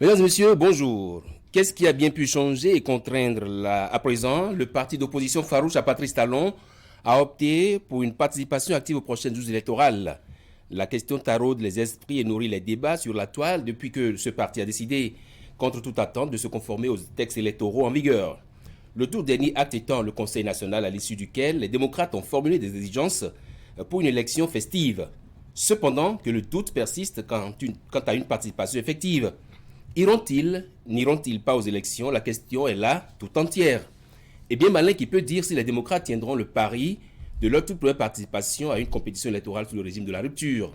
Mesdames et messieurs, bonjour. Qu'est-ce qui a bien pu changer et contraindre à présent le parti d'opposition farouche à Patrice Talon à opter pour une participation active aux prochaines jours électorales? La question taraude les esprits et nourrit les débats sur la toile depuis que ce parti a décidé, contre toute attente, de se conformer aux textes électoraux en vigueur. Le tout dernier acte étant le Conseil national à l'issue duquel les démocrates ont formulé des exigences pour une élection festive. Cependant que le doute persiste quant à une participation effective. Iront-ils, n'iront-ils pas aux élections? La question est là, tout entière. Et bien malin qui peut dire si les démocrates tiendront le pari de leur toute première participation à une compétition électorale sous le régime de la rupture.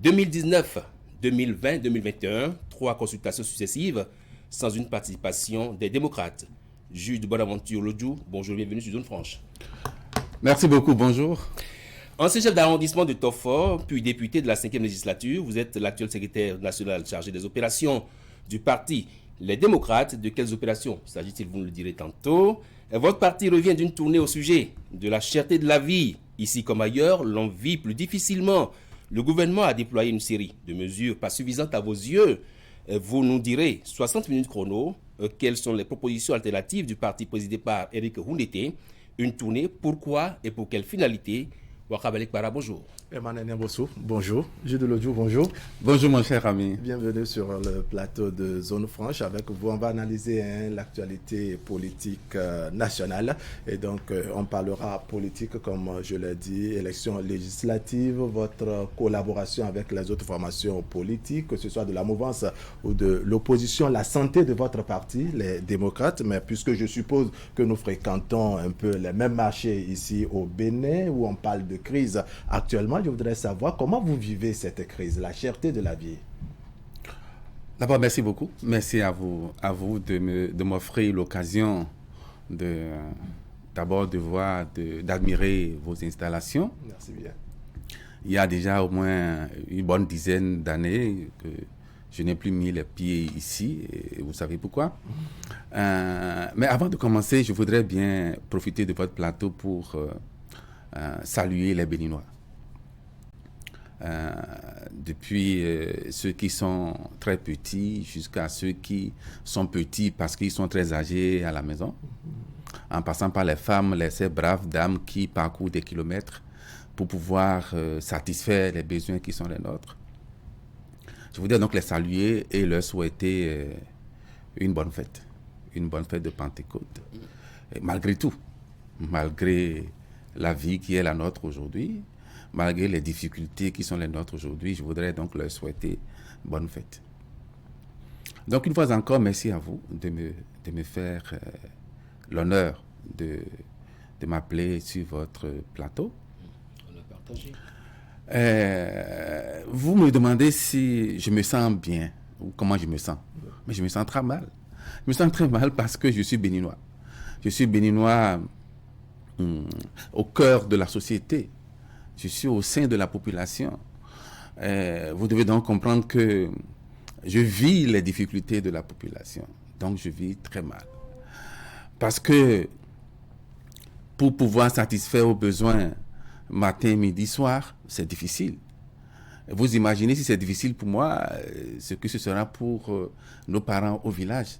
2019, 2020, 2021, 3 consultations successives sans une participation des démocrates. Jules de Bonaventure Lodjou, bonjour, bienvenue sur Zone Franche. Merci beaucoup, bonjour. Ancien chef d'arrondissement de Tofort, puis député de la 5e législature, vous êtes l'actuel secrétaire national chargé des opérations du parti Les Démocrates. De quelles opérations s'agit-il? Vous nous le direz tantôt. Votre parti revient d'une tournée au sujet de la cherté de la vie. Ici comme ailleurs, l'on vit plus difficilement. Le gouvernement a déployé une série de mesures pas suffisantes à vos yeux. Vous nous direz, 60 minutes chrono, quelles sont les propositions alternatives du parti présidé par Éric Houndété. Une tournée, pourquoi et pour quelle finalité? Wakabalik Para, bonjour. Emmanuel Bosso, bonjour. Jules de Lodjou, bonjour. Bonjour mon cher ami. Bienvenue sur le plateau de Zone Franche. Avec vous, on va analyser l'actualité politique nationale. Et donc, on parlera politique, comme je l'ai dit, élections législatives, votre collaboration avec les autres formations politiques, que ce soit de la mouvance ou de l'opposition, la santé de votre parti, les démocrates. Mais puisque je suppose que nous fréquentons un peu les mêmes marchés ici au Bénin, où on parle de crise actuellement, je voudrais savoir comment vous vivez cette crise, la cherté de la vie. D'abord, merci beaucoup. Merci à vous de m'offrir l'occasion d'abord de voir, d'admirer vos installations. Merci bien. Il y a déjà au moins une bonne dizaine d'années que je n'ai plus mis les pieds ici, et vous savez pourquoi. Mais avant de commencer, je voudrais bien profiter de votre plateau pour saluer les Béninois. Depuis ceux qui sont très petits jusqu'à ceux qui sont petits parce qu'ils sont très âgés à la maison, en passant par les femmes, ces braves dames qui parcourent des kilomètres pour pouvoir satisfaire les besoins qui sont les nôtres. Je voudrais donc les saluer et leur souhaiter une bonne fête de Pentecôte. Et malgré tout, malgré la vie qui est la nôtre aujourd'hui, malgré les difficultés qui sont les nôtres aujourd'hui, je voudrais donc leur souhaiter bonne fête. Donc une fois encore, merci à vous de me faire l'honneur de m'appeler sur votre plateau. On a partagé. Vous me demandez si je me sens bien ou comment je me sens. Mais je me sens très mal. Je me sens très mal parce que je suis béninois. Je suis béninois au cœur de la société. Je suis au sein de la population. Vous devez donc comprendre que je vis les difficultés de la population. Donc je vis très mal. Parce que pour pouvoir satisfaire aux besoins matin, midi, soir, c'est difficile. Vous imaginez si c'est difficile pour moi, ce que ce sera pour nos parents au village.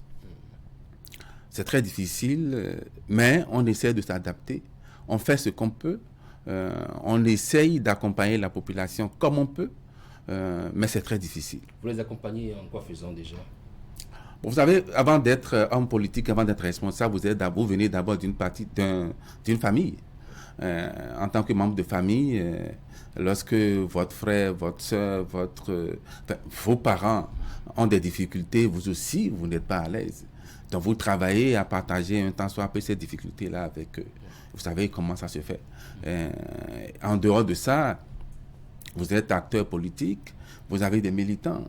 C'est très difficile, mais on essaie de s'adapter. On fait ce qu'on peut. On essaye d'accompagner la population comme on peut, mais c'est très difficile. Vous les accompagnez en quoi faisant déjà? Bon, vous savez, avant d'être homme politique, avant d'être responsable, vous venez d'abord d'une famille. En tant que membre de famille, lorsque votre frère, votre soeur, vos parents ont des difficultés, vous aussi, vous n'êtes pas à l'aise. Donc vous travaillez à partager un temps soit peu ces difficultés-là avec eux. Vous savez comment ça se fait. En dehors de ça, vous êtes acteur politique, vous avez des militants.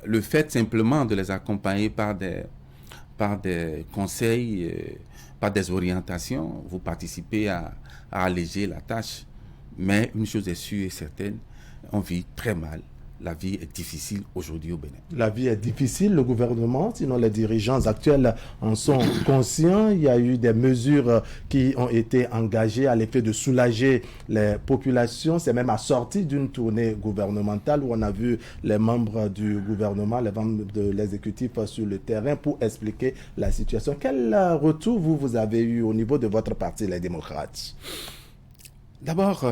Le fait simplement de les accompagner par des conseils, par des orientations, vous participez à alléger la tâche. Mais une chose est sûre et certaine, on vit très mal la vie est difficile aujourd'hui au Bénin. La vie est difficile, le gouvernement, sinon les dirigeants actuels en sont conscients. Il y a eu des mesures qui ont été engagées à l'effet de soulager les populations. C'est même assorti d'une tournée gouvernementale où on a vu les membres du gouvernement, les membres de l'exécutif sur le terrain pour expliquer la situation. Quel retour vous avez eu au niveau de votre parti, les démocrates? D'abord,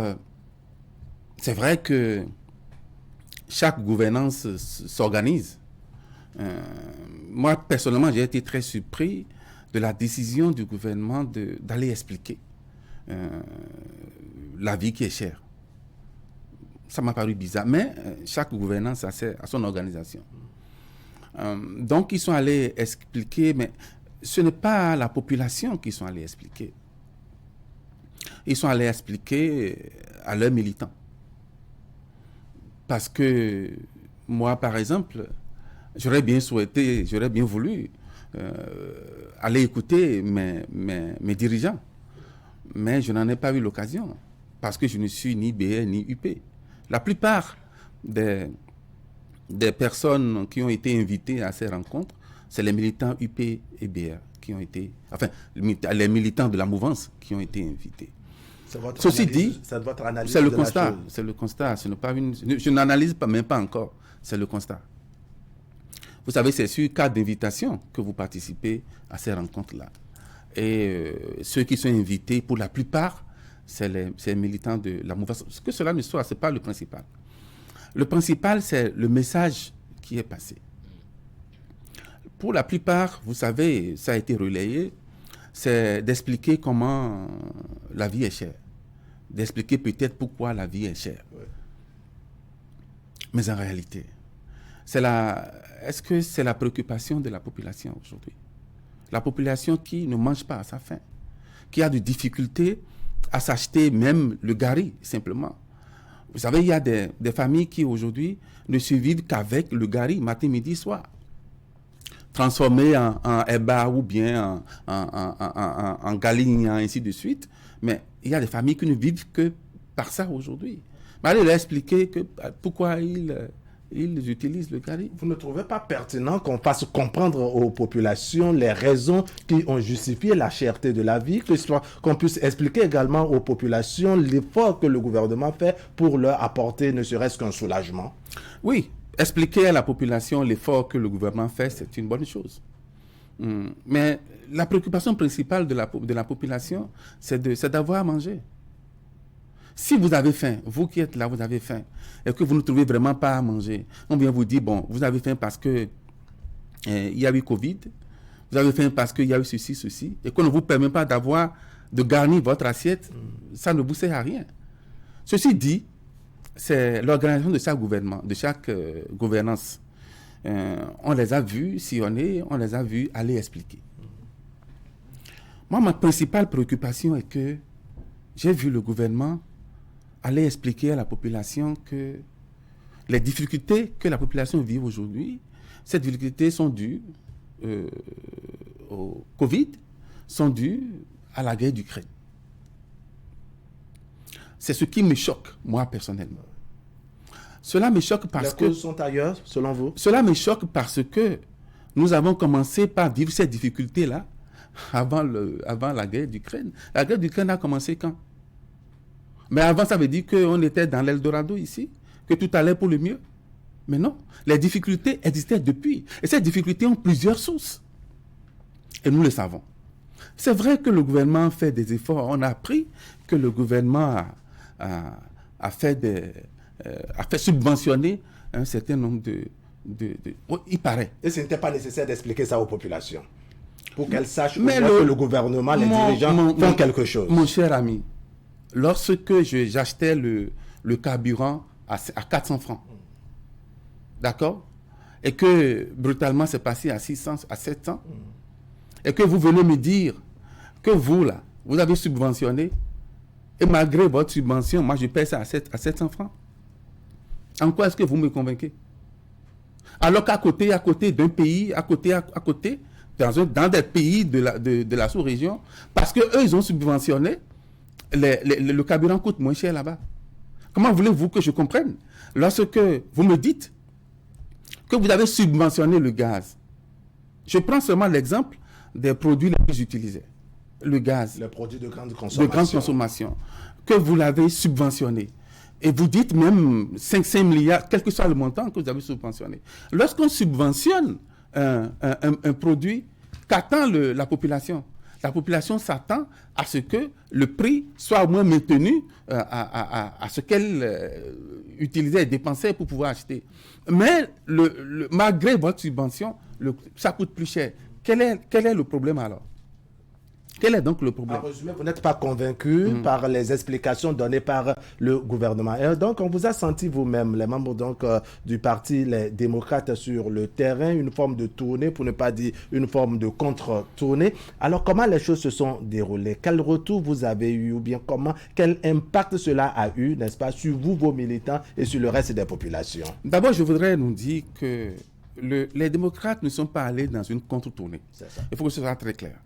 c'est vrai que chaque gouvernance s'organise. Moi, personnellement, j'ai été très surpris de la décision du gouvernement d'aller expliquer la vie qui est chère. Ça m'a paru bizarre, mais chaque gouvernance a son organisation. Donc, ils sont allés expliquer, mais ce n'est pas la population qui sont allés expliquer. Ils sont allés expliquer à leurs militants. Parce que moi, par exemple, j'aurais bien voulu aller écouter mes dirigeants. Mais je n'en ai pas eu l'occasion. Parce que je ne suis ni BR ni UP. La plupart des personnes qui ont été invitées à ces rencontres, c'est les militants UP et BR qui ont été... Enfin, les militants de la mouvance qui ont été invités. Ceci dit, c'est le constat. C'est le constat. Je n'analyse même pas encore. C'est le constat. Vous savez, c'est sur cas d'invitation que vous participez à ces rencontres-là. Et ceux qui sont invités, pour la plupart, c'est les militants de la mouvance. Ce que cela ne soit, ce n'est pas le principal. Le principal, c'est le message qui est passé. Pour la plupart, vous savez, ça a été relayé, c'est d'expliquer comment la vie est chère. D'expliquer peut-être pourquoi la vie est chère. Ouais. Mais en réalité, est-ce que c'est la préoccupation de la population aujourd'hui? La population qui ne mange pas à sa faim, qui a des difficultés à s'acheter même le gari, simplement. Vous savez, il y a des familles qui aujourd'hui ne survivent qu'avec le gari, matin, midi, soir. Transformé en eba ou bien en galigne, ainsi de suite. Mais il y a des familles qui ne vivent que par ça aujourd'hui. Mais allez leur expliquer pourquoi ils utilisent le gari. Vous ne trouvez pas pertinent qu'on fasse comprendre aux populations les raisons qui ont justifié la cherté de la vie, qu'on puisse expliquer également aux populations l'effort que le gouvernement fait pour leur apporter ne serait-ce qu'un soulagement? Oui, expliquer à la population l'effort que le gouvernement fait, c'est une bonne chose. Mais la préoccupation principale de la population, c'est d'avoir à manger. Si vous avez faim, vous qui êtes là, vous avez faim, et que vous ne trouvez vraiment pas à manger, on vient vous dire, bon, vous avez faim parce que il y a eu Covid, vous avez faim parce qu'il y a eu ceci, et qu'on ne vous permet pas de garnir votre assiette, ça ne vous sert à rien. Ceci dit, c'est l'organisation de chaque gouvernance. On les a vus sillonner, on les a vus aller expliquer. Moi, ma principale préoccupation est que j'ai vu le gouvernement aller expliquer à la population que les difficultés que la population vit aujourd'hui, ces difficultés sont dues au Covid, sont dues à la guerre d'Ukraine. C'est ce qui me choque, moi, personnellement. Cela me choque parce que... Les causes sont ailleurs, selon vous? Cela me choque parce que nous avons commencé par vivre ces difficultés-là avant la guerre d'Ukraine. La guerre d'Ukraine a commencé quand? Mais avant, ça veut dire qu'on était dans l'Eldorado ici, que tout allait pour le mieux. Mais non, les difficultés existaient depuis. Et ces difficultés ont plusieurs sources. Et nous le savons. C'est vrai que le gouvernement fait des efforts. On a appris que le gouvernement a fait subventionner un certain nombre il paraît. Et ce n'était pas nécessaire d'expliquer ça aux populations pour qu'elles sachent que le gouvernement, les dirigeants font quelque chose. Mon cher ami, lorsque j'achetais le carburant à 400 francs, d'accord, et que brutalement c'est passé à 600, à 700, et que vous venez me dire que vous, là, vous avez subventionné, et malgré votre subvention, moi je paie ça à 700 francs. En quoi est-ce que vous me convainquez? Alors qu'à côté d'un pays, à côté, dans des pays de la sous-région, parce qu'eux, ils ont subventionné, le carburant coûte moins cher là-bas. Comment voulez-vous que je comprenne lorsque vous me dites que vous avez subventionné le gaz? Je prends seulement l'exemple des produits les plus utilisés. Le gaz. Les produits de grande consommation. De grande consommation. Que vous l'avez subventionné. Et vous dites même 5 milliards, quel que soit le montant que vous avez subventionné. Lorsqu'on subventionne un produit, qu'attend la population? La population s'attend à ce que le prix soit au moins maintenu à ce qu'elle utilisait et dépensait pour pouvoir acheter. Mais malgré votre subvention, ça coûte plus cher. Quel est le problème alors? Quel est donc le problème? En résumé, vous n'êtes pas convaincu par les explications données par le gouvernement. Et donc, on vous a senti vous-même, les membres donc, du parti Les Démocrates, sur le terrain, une forme de tournée, pour ne pas dire une forme de contre-tournée. Alors, comment les choses se sont déroulées? Quel retour vous avez eu? Ou bien quel impact cela a eu, n'est-ce pas, sur vous, vos militants, et sur le reste des populations? D'abord, je voudrais nous dire que les démocrates ne sont pas allés dans une contre-tournée. Il faut que ce soit très clair.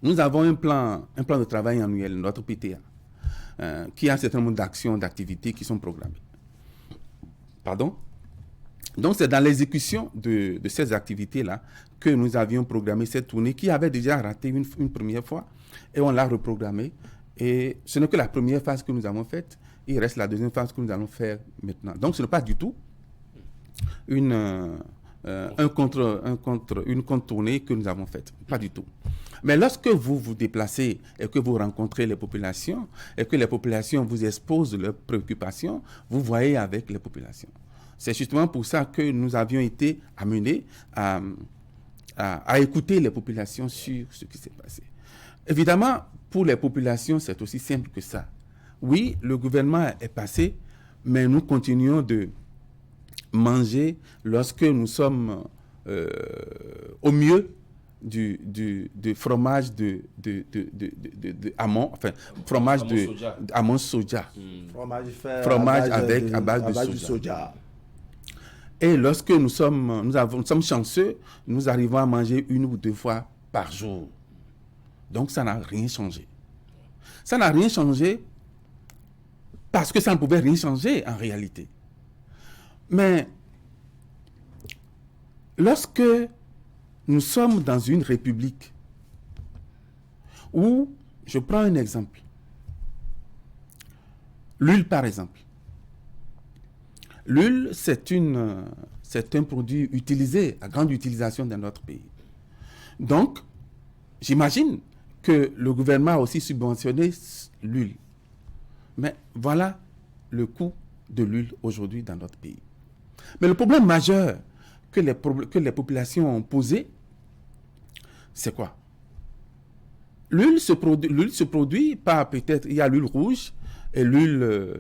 Nous avons un plan de travail annuel, notre PTA, qui a un certain nombre d'actions, d'activités qui sont programmées. Pardon? Donc, c'est dans l'exécution de ces activités-là que nous avions programmé cette tournée qui avait déjà raté une première fois et on l'a reprogrammée. Et ce n'est que la première phase que nous avons faite. Il reste la deuxième phase que nous allons faire maintenant. Donc, ce n'est pas du tout une contre-tournée que nous avons faite. Pas du tout. Mais lorsque vous vous déplacez et que vous rencontrez les populations et que les populations vous exposent leurs préoccupations, vous voyez avec les populations. C'est justement pour ça que nous avions été amenés à écouter les populations sur ce qui s'est passé. Évidemment, pour les populations, c'est aussi simple que ça. Oui, le gouvernement est passé, mais nous continuons de manger lorsque nous sommes au mieux du fromage de amont, enfin fromage de amont soja. Fromage à base de soja. Et lorsque nous sommes chanceux, nous arrivons à manger 1 ou 2 fois par jour. Donc ça n'a rien changé. Ça n'a rien changé parce que ça ne pouvait rien changer en réalité. Mais lorsque nous sommes dans une république où, je prends un exemple, l'huile par exemple. L'huile, c'est un produit utilisé, à grande utilisation dans notre pays. Donc, j'imagine que le gouvernement a aussi subventionné l'huile. Mais voilà le coût de l'huile aujourd'hui dans notre pays. Mais le problème majeur que les populations ont posé, c'est quoi? L'huile se produit par peut-être, il y a l'huile rouge et l'huile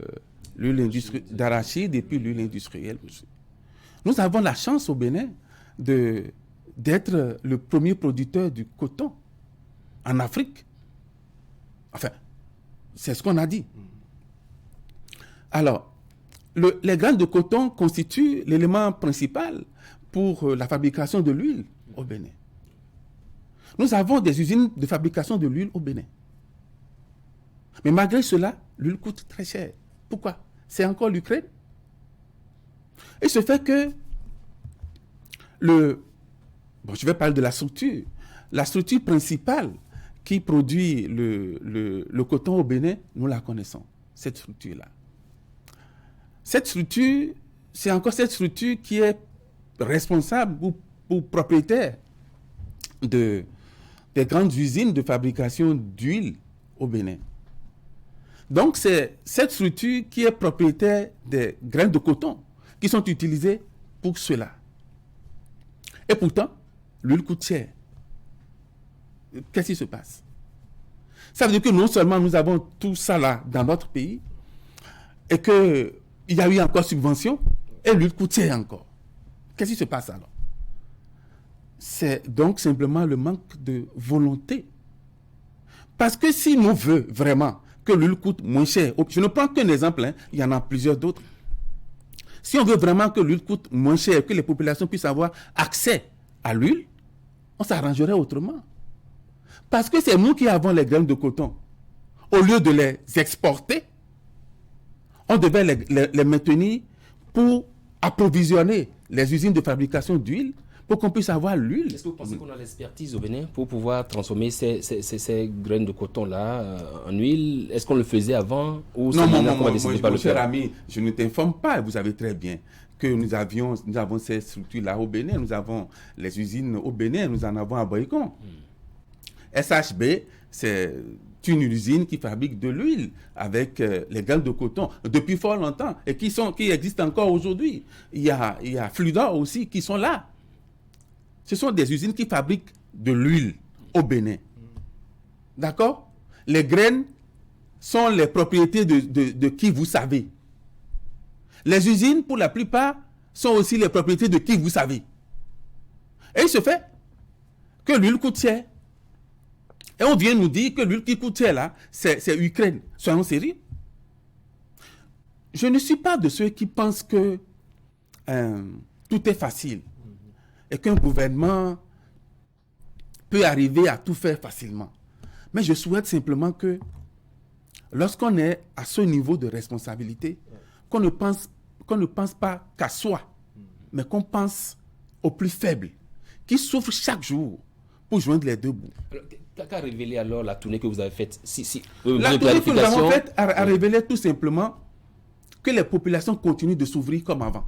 d'arachide et puis l'huile industrielle aussi. Nous avons la chance au Bénin d'être le premier producteur du coton en Afrique. Enfin, c'est ce qu'on a dit. Alors, les graines de coton constituent l'élément principal pour la fabrication de l'huile au Bénin. Nous avons des usines de fabrication de l'huile au Bénin. Mais malgré cela, l'huile coûte très cher. Pourquoi? C'est encore l'Ukraine. Et ce fait que je vais parler de la structure. La structure principale qui produit le coton au Bénin, nous la connaissons, cette structure-là. Cette structure, c'est encore cette structure qui est responsable ou propriétaire des grandes usines de fabrication d'huile au Bénin. Donc, c'est cette structure qui est propriétaire des graines de coton qui sont utilisées pour cela. Et pourtant, l'huile coûte cher. Qu'est-ce qui se passe? Ça veut dire que non seulement nous avons tout ça là dans notre pays et qu'il y a eu encore subvention et l'huile coûte cher encore. Qu'est-ce qui se passe alors? C'est donc simplement le manque de volonté. Parce que si nous voulons vraiment que l'huile coûte moins cher, je ne prends qu'un exemple, il y en a plusieurs d'autres. Si on veut vraiment que l'huile coûte moins cher, que les populations puissent avoir accès à l'huile, on s'arrangerait autrement. Parce que c'est nous qui avons les graines de coton. Au lieu de les exporter, On devait les maintenir pour approvisionner les usines de fabrication d'huile pour qu'on puisse avoir l'huile. Est-ce que vous pensez qu'on a l'expertise au Bénin pour pouvoir transformer ces graines de coton-là en huile? Est-ce qu'on le faisait avant ou Non, mon cher ami, je ne t'informe pas. Vous savez très bien que nous avons ces structures-là au Bénin. Nous avons les usines au Bénin, nous en avons à Boycon. SHB, c'est une usine qui fabrique de l'huile avec les graines de coton depuis fort longtemps et qui existent encore aujourd'hui. Il y a Fludor aussi qui sont là. Ce sont des usines qui fabriquent de l'huile au Bénin. D'accord? Les graines sont les propriétés de qui vous savez. Les usines, pour la plupart, sont aussi les propriétés de qui vous savez. Et il se fait que l'huile coûte cher. Et on vient nous dire que l'huile qui coûte cher là, c'est Ukraine. Soyons sérieux. Je ne suis pas de ceux qui pensent que tout est facile et qu'un gouvernement peut arriver à tout faire facilement. Mais je souhaite simplement que lorsqu'on est à ce niveau de responsabilité, qu'on ne pense pas qu'à soi, mais qu'on pense aux plus faibles, qui souffrent chaque jour pour joindre les deux bouts. Qu'a révélé alors la tournée que vous avez faite? La tournée que nous avons faite a révélé tout simplement que les populations continuent de s'ouvrir comme avant.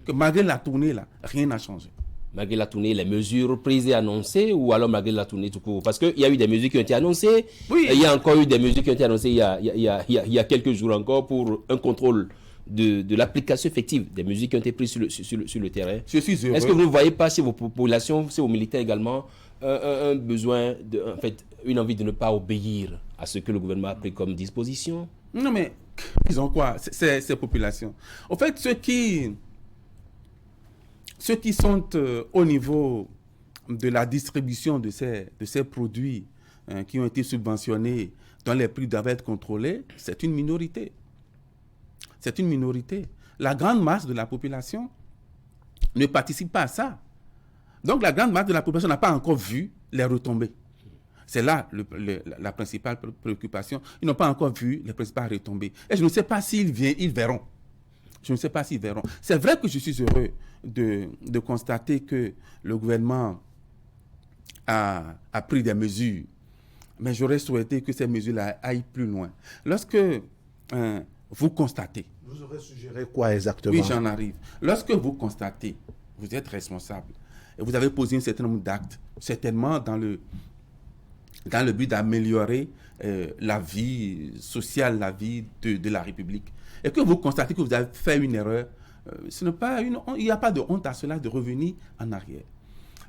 Que malgré la tournée, là, rien n'a changé. Malgré la tournée, les mesures prises et annoncées, ou alors malgré la tournée tout court? Parce qu'il y a eu des mesures qui ont été annoncées, oui. Et il y a encore eu des mesures qui ont été annoncées il y a quelques jours encore pour un contrôle de l'application effective des mesures qui ont été prises sur le terrain. Je suis heureux. Est-ce que vous ne voyez pas chez vos populations, chez vos militaires également, un besoin, en fait, une envie de ne pas obéir à ce que le gouvernement a pris comme disposition? Non mais, ils ont quoi, ces populations? En fait, ceux qui sont au niveau de la distribution de ces produits qui ont été subventionnés, dont les prix doivent être contrôlés, c'est une minorité. C'est une minorité. La grande masse de la population ne participe pas à ça. Donc la grande masse de la population n'a pas encore vu les retombées. C'est là la principale préoccupation. Ils n'ont pas encore vu les principales retombées. Et je ne sais pas s'ils verront. Je ne sais pas s'ils verront. C'est vrai que je suis heureux de constater que le gouvernement a pris des mesures. Mais j'aurais souhaité que ces mesures-là aillent plus loin. Lorsque vous constatez... Vous aurez suggéré quoi exactement? Oui, j'en arrive. Lorsque vous constatez, vous êtes responsable et vous avez posé un certain nombre d'actes, certainement dans le but d'améliorer la vie sociale, la vie de la République, et que vous constatez que vous avez fait une erreur, il n'y a pas de honte à cela de revenir en arrière.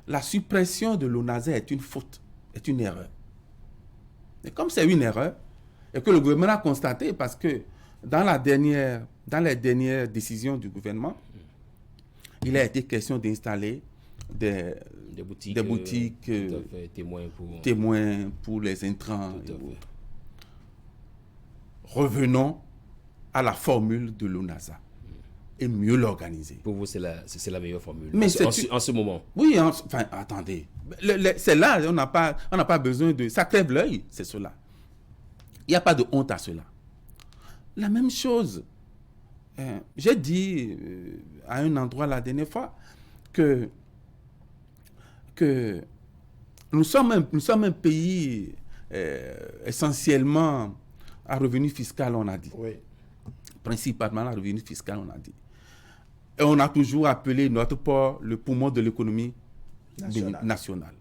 La suppression de l'ONASA est une faute, est une erreur. Et comme c'est une erreur, et que le gouvernement a constaté, parce que dans les dernières décisions du gouvernement, il a été question d'installer des boutiques témoins pour les intrants. Revenons à la formule de l'ONASA et mieux l'organiser. Pour vous, c'est la meilleure formule. Mais en ce moment. Oui, enfin, attendez. C'est là, on n'a pas besoin de... Ça crève l'œil, c'est cela. Il n'y a pas de honte à cela. La même chose. J'ai dit à un endroit la dernière fois que nous sommes un pays essentiellement à revenu fiscal, on a dit. Oui. Principalement à revenu fiscal, on a dit. Et on a toujours appelé notre port le poumon de l'économie nationale.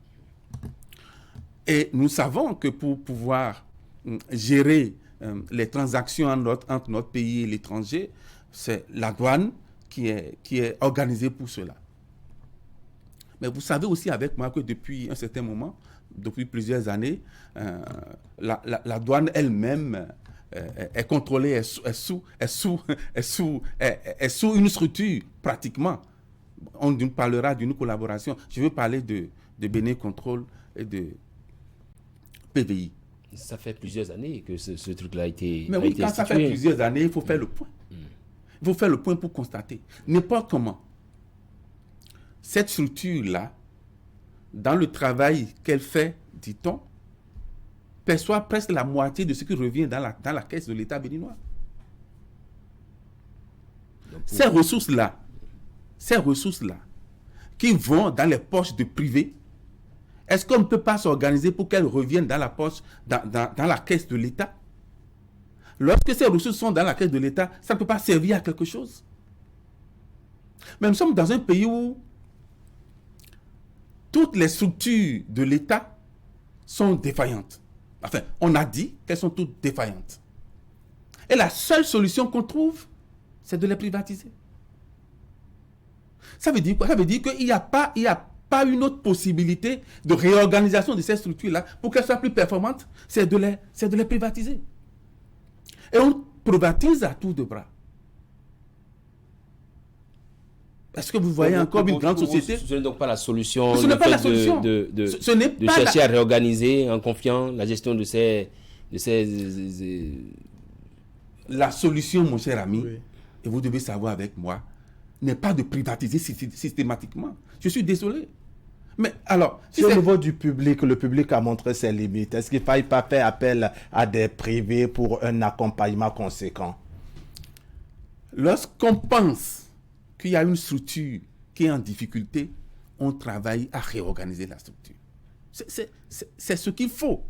Et nous savons que pour pouvoir gérer les transactions entre notre pays et l'étranger, c'est la douane qui est organisée pour cela. Mais vous savez aussi avec moi que depuis un certain moment, depuis plusieurs années, la douane elle-même est contrôlée, est sous une structure pratiquement. On parlera d'une collaboration. Je veux parler de Bénin Contrôle et de PVI. Ça fait plusieurs années que ce truc-là a été Mais oui, quand ça fait plusieurs années, il faut faire le point. Il faut faire le point pour constater. N'importe comment. Cette structure-là, dans le travail qu'elle fait, dit-on, perçoit presque la moitié de ce qui revient dans la caisse de l'État béninois. Ces ressources-là, qui vont dans les poches de privés, est-ce qu'on ne peut pas s'organiser pour qu'elles reviennent dans la poche, dans la caisse de l'État? Lorsque ces ressources sont dans la caisse de l'État, ça ne peut pas servir à quelque chose. Mais nous sommes dans un pays où toutes les structures de l'État sont défaillantes. Enfin, on a dit qu'elles sont toutes défaillantes. Et la seule solution qu'on trouve, c'est de les privatiser. Ça veut dire quoi? Ça veut dire qu'il n'y a pas une autre possibilité de réorganisation de ces structures-là pour qu'elles soient plus performantes, c'est de les privatiser. Et on privatise à tour de bras. Est-ce que vous voyez encore une grande société? Ce n'est donc pas la solution. Ce n'est pas la solution. De chercher à réorganiser en confiant la gestion de ces... La solution, mon cher ami, et vous devez savoir avec moi, n'est pas de privatiser systématiquement. Je suis désolé. Mais alors, si au niveau du public, le public a montré ses limites, est-ce qu'il ne faille pas faire appel à des privés pour un accompagnement conséquent? Lorsqu'on pense qu'il y a une structure qui est en difficulté, on travaille à réorganiser la structure. C'est ce qu'il faut.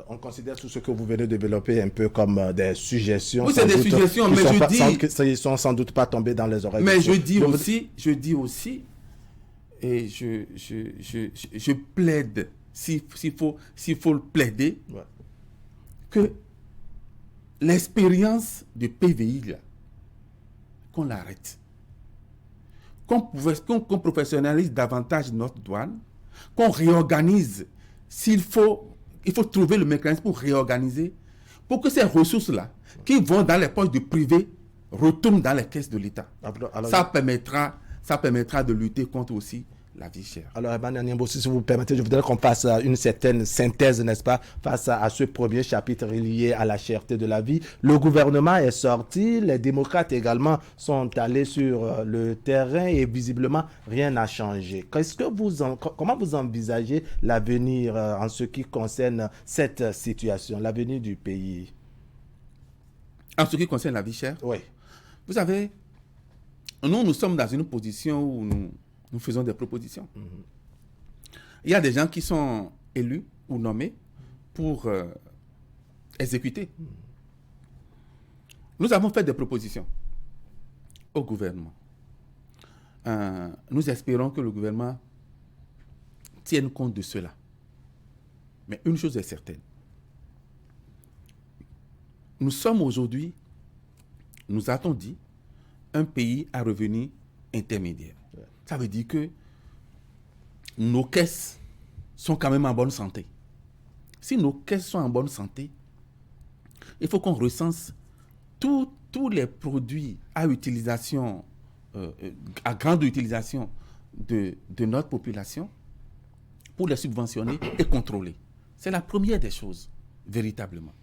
On considère tout ce que vous venez de développer un peu comme des suggestions. Oui, c'est des suggestions, mais je dis... Ils ne sont sans doute pas tombés dans les oreilles. Mais je dis aussi, et je plaide, s'il faut le plaider, que l'expérience de PVI, là, qu'on l'arrête. Qu'on professionnalise davantage notre douane, qu'on réorganise. Il faut trouver le mécanisme pour réorganiser, pour que ces ressources-là, qui vont dans les poches du privé, retournent dans les caisses de l'État. Ça permettra de lutter contre aussi la vie chère. Alors, Emmanuel Niambossi, si vous permettez, je voudrais qu'on fasse une certaine synthèse, n'est-ce pas, face à ce premier chapitre lié à la cherté de la vie. Le gouvernement est sorti, les démocrates également sont allés sur le terrain et visiblement rien n'a changé. Comment vous envisagez l'avenir en ce qui concerne cette situation, l'avenir du pays? En ce qui concerne la vie chère? Oui. Vous savez, nous sommes dans une position où nous faisons des propositions. Il y a des gens qui sont élus ou nommés pour exécuter. Nous avons fait des propositions au gouvernement. Nous espérons que le gouvernement tienne compte de cela. Mais une chose est certaine. Nous sommes aujourd'hui, nous a-t-on dit, un pays à revenu intermédiaire. Ça veut dire que nos caisses sont quand même en bonne santé. Si nos caisses sont en bonne santé, il faut qu'on recense tous les produits à utilisation, à grande utilisation de notre population pour les subventionner et contrôler. C'est la première des choses, véritablement.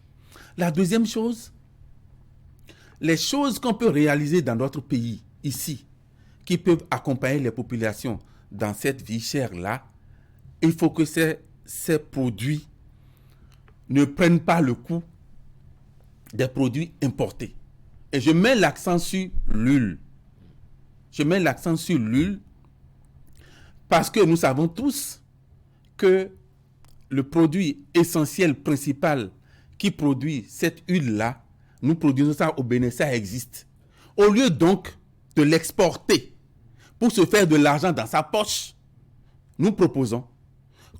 La deuxième chose, les choses qu'on peut réaliser dans notre pays, ici, qui peuvent accompagner les populations dans cette vie chère-là, il faut que ces produits ne prennent pas le coup des produits importés. Et je mets l'accent sur l'huile. Je mets l'accent sur l'huile parce que nous savons tous que le produit essentiel, principal, qui produit cette huile-là, nous produisons ça au Bénin, ça existe. Au lieu donc de l'exporter pour se faire de l'argent dans sa poche, nous proposons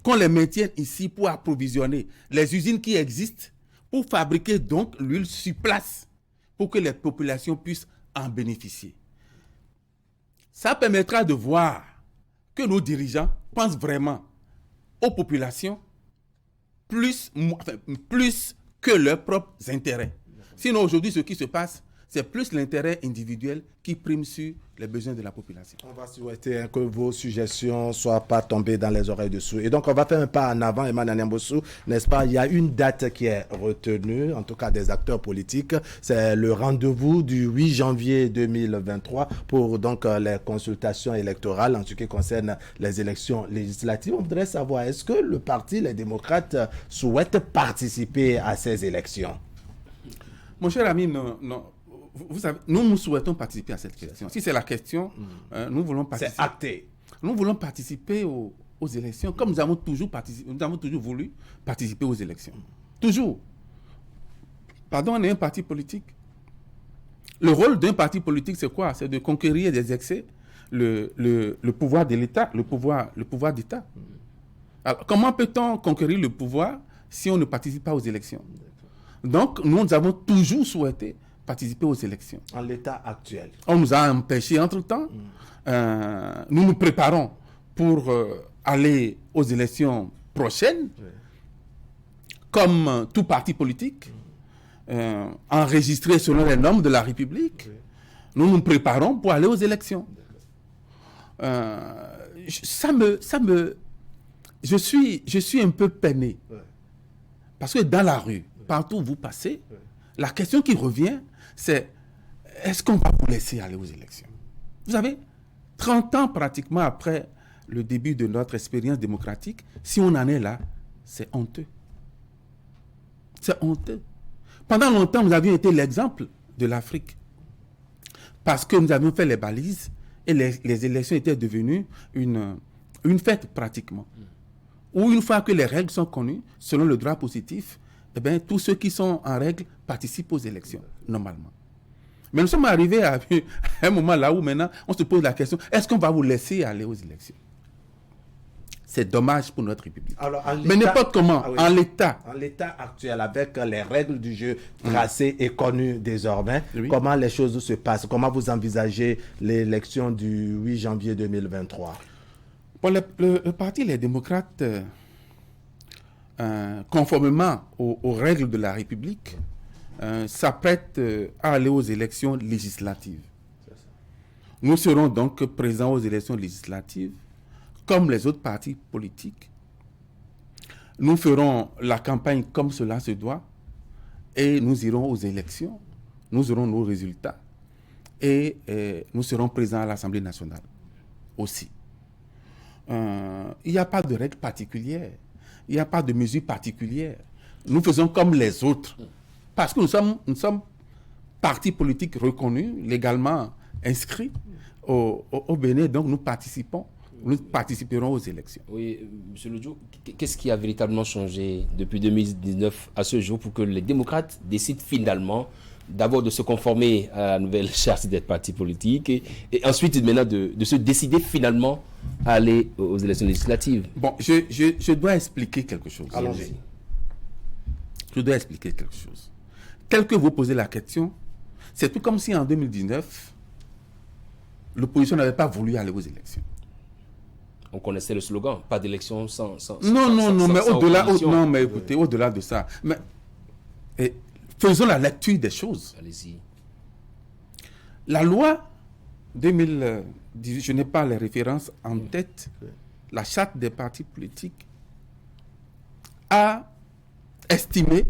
qu'on les maintienne ici pour approvisionner les usines qui existent, pour fabriquer donc l'huile sur place, pour que les populations puissent en bénéficier. Ça permettra de voir que nos dirigeants pensent vraiment aux populations plus que leurs propres intérêts. Sinon, aujourd'hui, ce qui se passe, c'est plus l'intérêt individuel qui prime sur les besoins de la population. On va souhaiter que vos suggestions ne soient pas tombées dans les oreilles dessous. Et donc, on va faire un pas en avant, Emmanuel Niambossi, n'est-ce pas? Il y a une date qui est retenue, en tout cas des acteurs politiques. C'est le rendez-vous du 8 janvier 2023 pour donc les consultations électorales en ce qui concerne les élections législatives. On voudrait savoir, est-ce que le parti, les démocrates, souhaitent participer à ces élections? Mon cher ami, vous savez, nous souhaitons participer à cette question. Si c'est la question, nous voulons participer. C'est acté. Nous voulons participer aux élections, comme nous avons toujours voulu participer aux élections. Toujours. Pardon, on est un parti politique. Le rôle d'un parti politique, c'est quoi? C'est de conquérir des excès le pouvoir de l'État, le pouvoir d'État. Alors, comment peut-on conquérir le pouvoir si on ne participe pas aux élections? Donc, nous avons toujours souhaité participer aux élections. En l'état actuel. On nous a empêchés entre-temps. Nous nous préparons pour aller aux élections prochaines, comme tout parti politique, enregistré selon les normes de la République. Nous nous préparons pour aller aux élections. Je suis un peu peiné. Parce que dans la rue, partout où vous passez, la question qui revient, c'est est-ce qu'on va vous laisser aller aux élections? Vous savez, 30 ans pratiquement après le début de notre expérience démocratique, si on en est là, c'est honteux. C'est honteux. Pendant longtemps, nous avions été l'exemple de l'Afrique. Parce que nous avions fait les balises et les élections étaient devenues une fête pratiquement. Où une fois que les règles sont connues, selon le droit positif, eh bien, tous ceux qui sont en règle participent aux élections, normalement. Mais nous sommes arrivés à un moment là où maintenant, on se pose la question, est-ce qu'on va vous laisser aller aux élections? C'est dommage pour notre République. Alors, mais n'importe comment, en l'état actuel, avec les règles du jeu tracées et connues désormais, comment les choses se passent? Comment vous envisagez l'élection du 8 janvier 2023? Bon, le parti Les Démocrates, conformément aux règles de la République, s'apprête à aller aux élections législatives. Nous serons donc présents aux élections législatives, comme les autres partis politiques. Nous ferons la campagne comme cela se doit, et nous irons aux élections, nous aurons nos résultats, et nous serons présents à l'Assemblée nationale aussi. Il n'y a pas de règles particulières, il n'y a pas de mesures particulières. Nous faisons comme les autres, parce que nous sommes partis politiques reconnus, légalement inscrits au Bénin, donc nous participerons aux élections. Oui, M. Lodjo, qu'est-ce qui a véritablement changé depuis 2019 à ce jour pour que les démocrates décident finalement d'abord de se conformer à la nouvelle charte des partis politiques et ensuite maintenant de se décider finalement à aller aux élections législatives? Bon, je dois expliquer quelque chose. Allons-y. Je dois expliquer quelque chose. Tel que vous posez la question, c'est tout comme si en 2019, l'opposition n'avait pas voulu aller aux élections. On connaissait le slogan, pas d'élection sans mais au-delà, opposition. mais écoutez, au-delà de ça, faisons la lecture des choses. Allez-y. La loi 2018, je n'ai pas les références en tête, la charte des partis politiques a estimé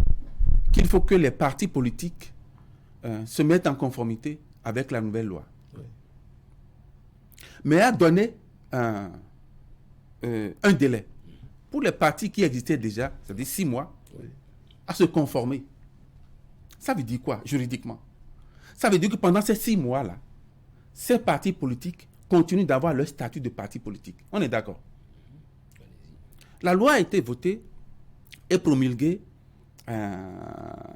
qu'il faut que les partis politiques se mettent en conformité avec la nouvelle loi. Mais a donné un délai pour les partis qui existaient déjà, c'est-à-dire 6 mois, à se conformer. Ça veut dire quoi, juridiquement? Ça veut dire que pendant ces 6 mois-là, ces partis politiques continuent d'avoir leur statut de parti politique. On est d'accord? La loi a été votée et promulguée.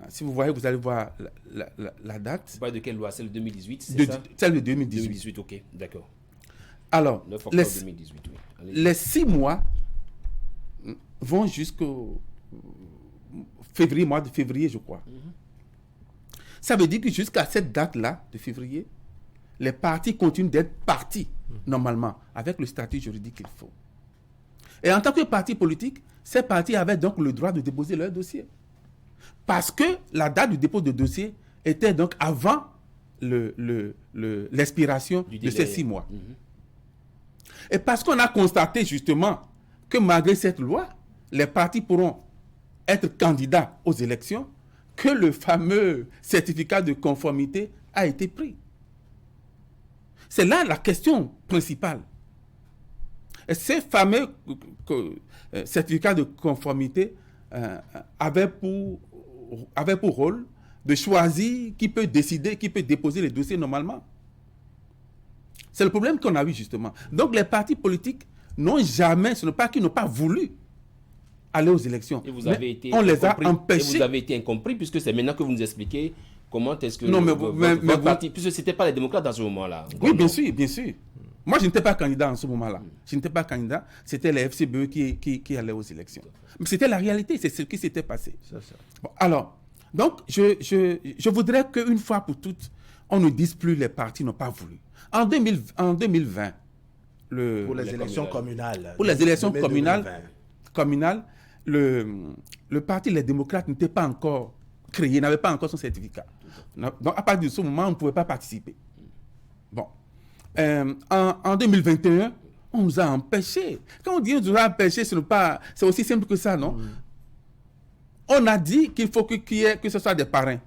Si vous voyez, vous allez voir la date. Vous parlez de quelle loi? Celle de 2018, c'est ça? Celle de 2018. 2018, ok, d'accord. Alors, 9 octobre 2018, oui. Les 6 mois vont jusqu'au mois de février, je crois. Ça veut dire que jusqu'à cette date-là, de février, les partis continuent d'être partis, normalement, avec le statut juridique qu'il faut. Et en tant que parti politique, ces partis avaient donc le droit de déposer leur dossier. Parce que la date du dépôt de dossier était donc avant l'expiration de ces 6 mois. Et parce qu'on a constaté justement que malgré cette loi, les partis pourront être candidats aux élections, que le fameux certificat de conformité a été pris. C'est là la question principale. Et ces fameux certificats de conformité avaient pour rôle de choisir qui peut décider, qui peut déposer les dossiers normalement. C'est le problème qu'on a eu justement. Donc les partis politiques n'ont jamais, ce n'est pas qu'ils n'ont pas voulu aller aux élections. Et vous avez été on les a incompris. empêchés. Et vous avez été incompris puisque c'est maintenant que vous nous expliquez comment est-ce que votre parti, puisque ce n'était pas les démocrates dans ce moment-là. Oui, bien sûr, bien sûr. Moi, je n'étais pas candidat en ce moment-là. Je n'étais pas candidat. C'était les FCBE qui allaient aux élections. Mais c'était la réalité, c'est ce qui s'était passé. C'est ça. Bon, alors, donc, je voudrais qu'une fois pour toutes, on ne dise plus les partis n'ont pas voulu. En 2020, Pour les élections communales. Pour les élections 2020. communales, le parti Les Démocrates n'était pas encore créé, n'avait pas encore son certificat. Donc, à partir de ce moment, on ne pouvait pas participer. Bon. En 2021, on nous a empêchés. Quand on dit on nous a empêchés, c'est aussi simple que ça, non? On a dit qu'il faut que ce soit des parrains.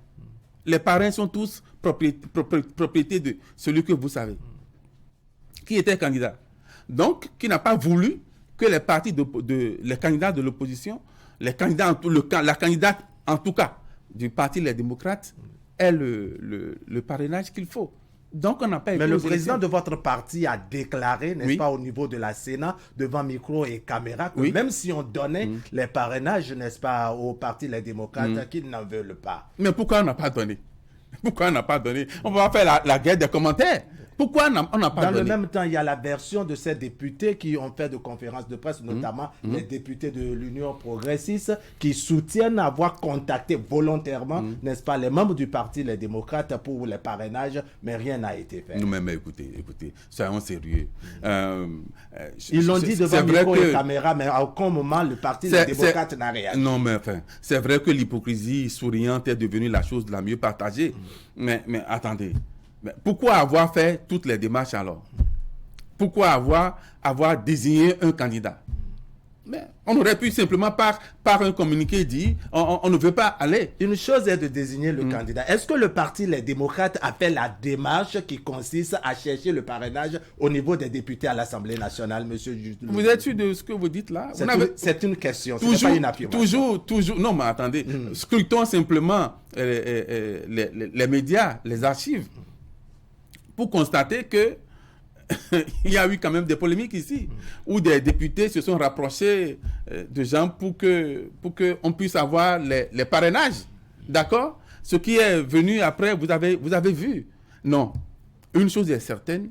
Les parrains sont tous propriété de celui que vous savez. Qui était candidat. Donc, qui n'a pas voulu que les partis les candidats de l'opposition, la candidate en tout cas du parti Les Démocrates, aient le parrainage qu'il faut. Donc, on n'a pas été Mais le aux président élections. de votre parti a déclaré, n'est-ce Oui. pas, au niveau de la Sénat, devant micro et caméra, que Oui. même si on donnait les parrainages, n'est-ce pas, au parti Les Démocrates, qu'ils n'en veulent pas. Mais pourquoi on n'a pas donné? Pourquoi on n'a pas donné? On va faire la guerre des commentaires. Pourquoi on n'a pas Dans donné? le même temps, il y a la version de ces députés qui ont fait de conférences de presse, notamment les députés de l'Union progressiste, qui soutiennent avoir contacté volontairement, n'est-ce pas, les membres du parti Les Démocrates pour les parrainages, mais rien n'a été fait. Non, mais écoutez, soyons sérieux. Ils l'ont dit devant c'est vrai micro et que- caméra, mais à aucun moment, le parti Les Démocrates n'a réagi. Non, mais enfin, c'est vrai que l'hypocrisie souriante est devenue la chose la mieux partagée. Mais attendez, mais pourquoi avoir fait toutes les démarches alors? Pourquoi avoir désigné un candidat? Mais on aurait pu simplement par un communiqué dire on ne veut pas aller. Une chose est de désigner le candidat. Est-ce que le parti Les Démocrates a fait la démarche qui consiste à chercher le parrainage au niveau des députés à l'Assemblée nationale, monsieur le juge? Vous êtes sûr de ce que vous dites là? C'est une question, ce n'est pas une affirmation. Toujours. Non, mais attendez. Scrutons simplement les médias, les archives, pour constater que il y a eu quand même des polémiques ici, où des députés se sont rapprochés de gens pour que on puisse avoir les parrainages. D'accord? Ce qui est venu après, vous avez vu. Non. Une chose est certaine,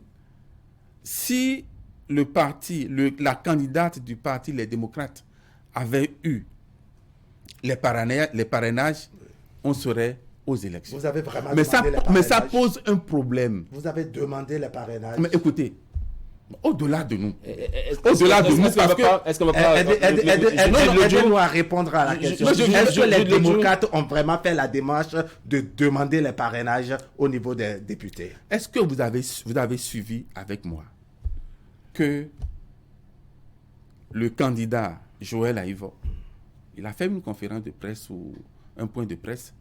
si le parti, la candidate du parti Les Démocrates avait eu les parrainages, on serait aux élections. Vous avez vraiment Mais demandé les mais ça parrainages? pose un problème. Vous avez demandé les parrainages? Mais écoutez, au-delà de nous, Est-ce qu'on va pas Aidez-nous à répondre à la question. Est-ce que les le jour- démocrates ont vraiment fait la démarche de demander les parrainages au niveau des députés? est-ce que vous avez suivi avec moi que le candidat Joël Aïvo, il a fait une conférence de presse ou un point de presse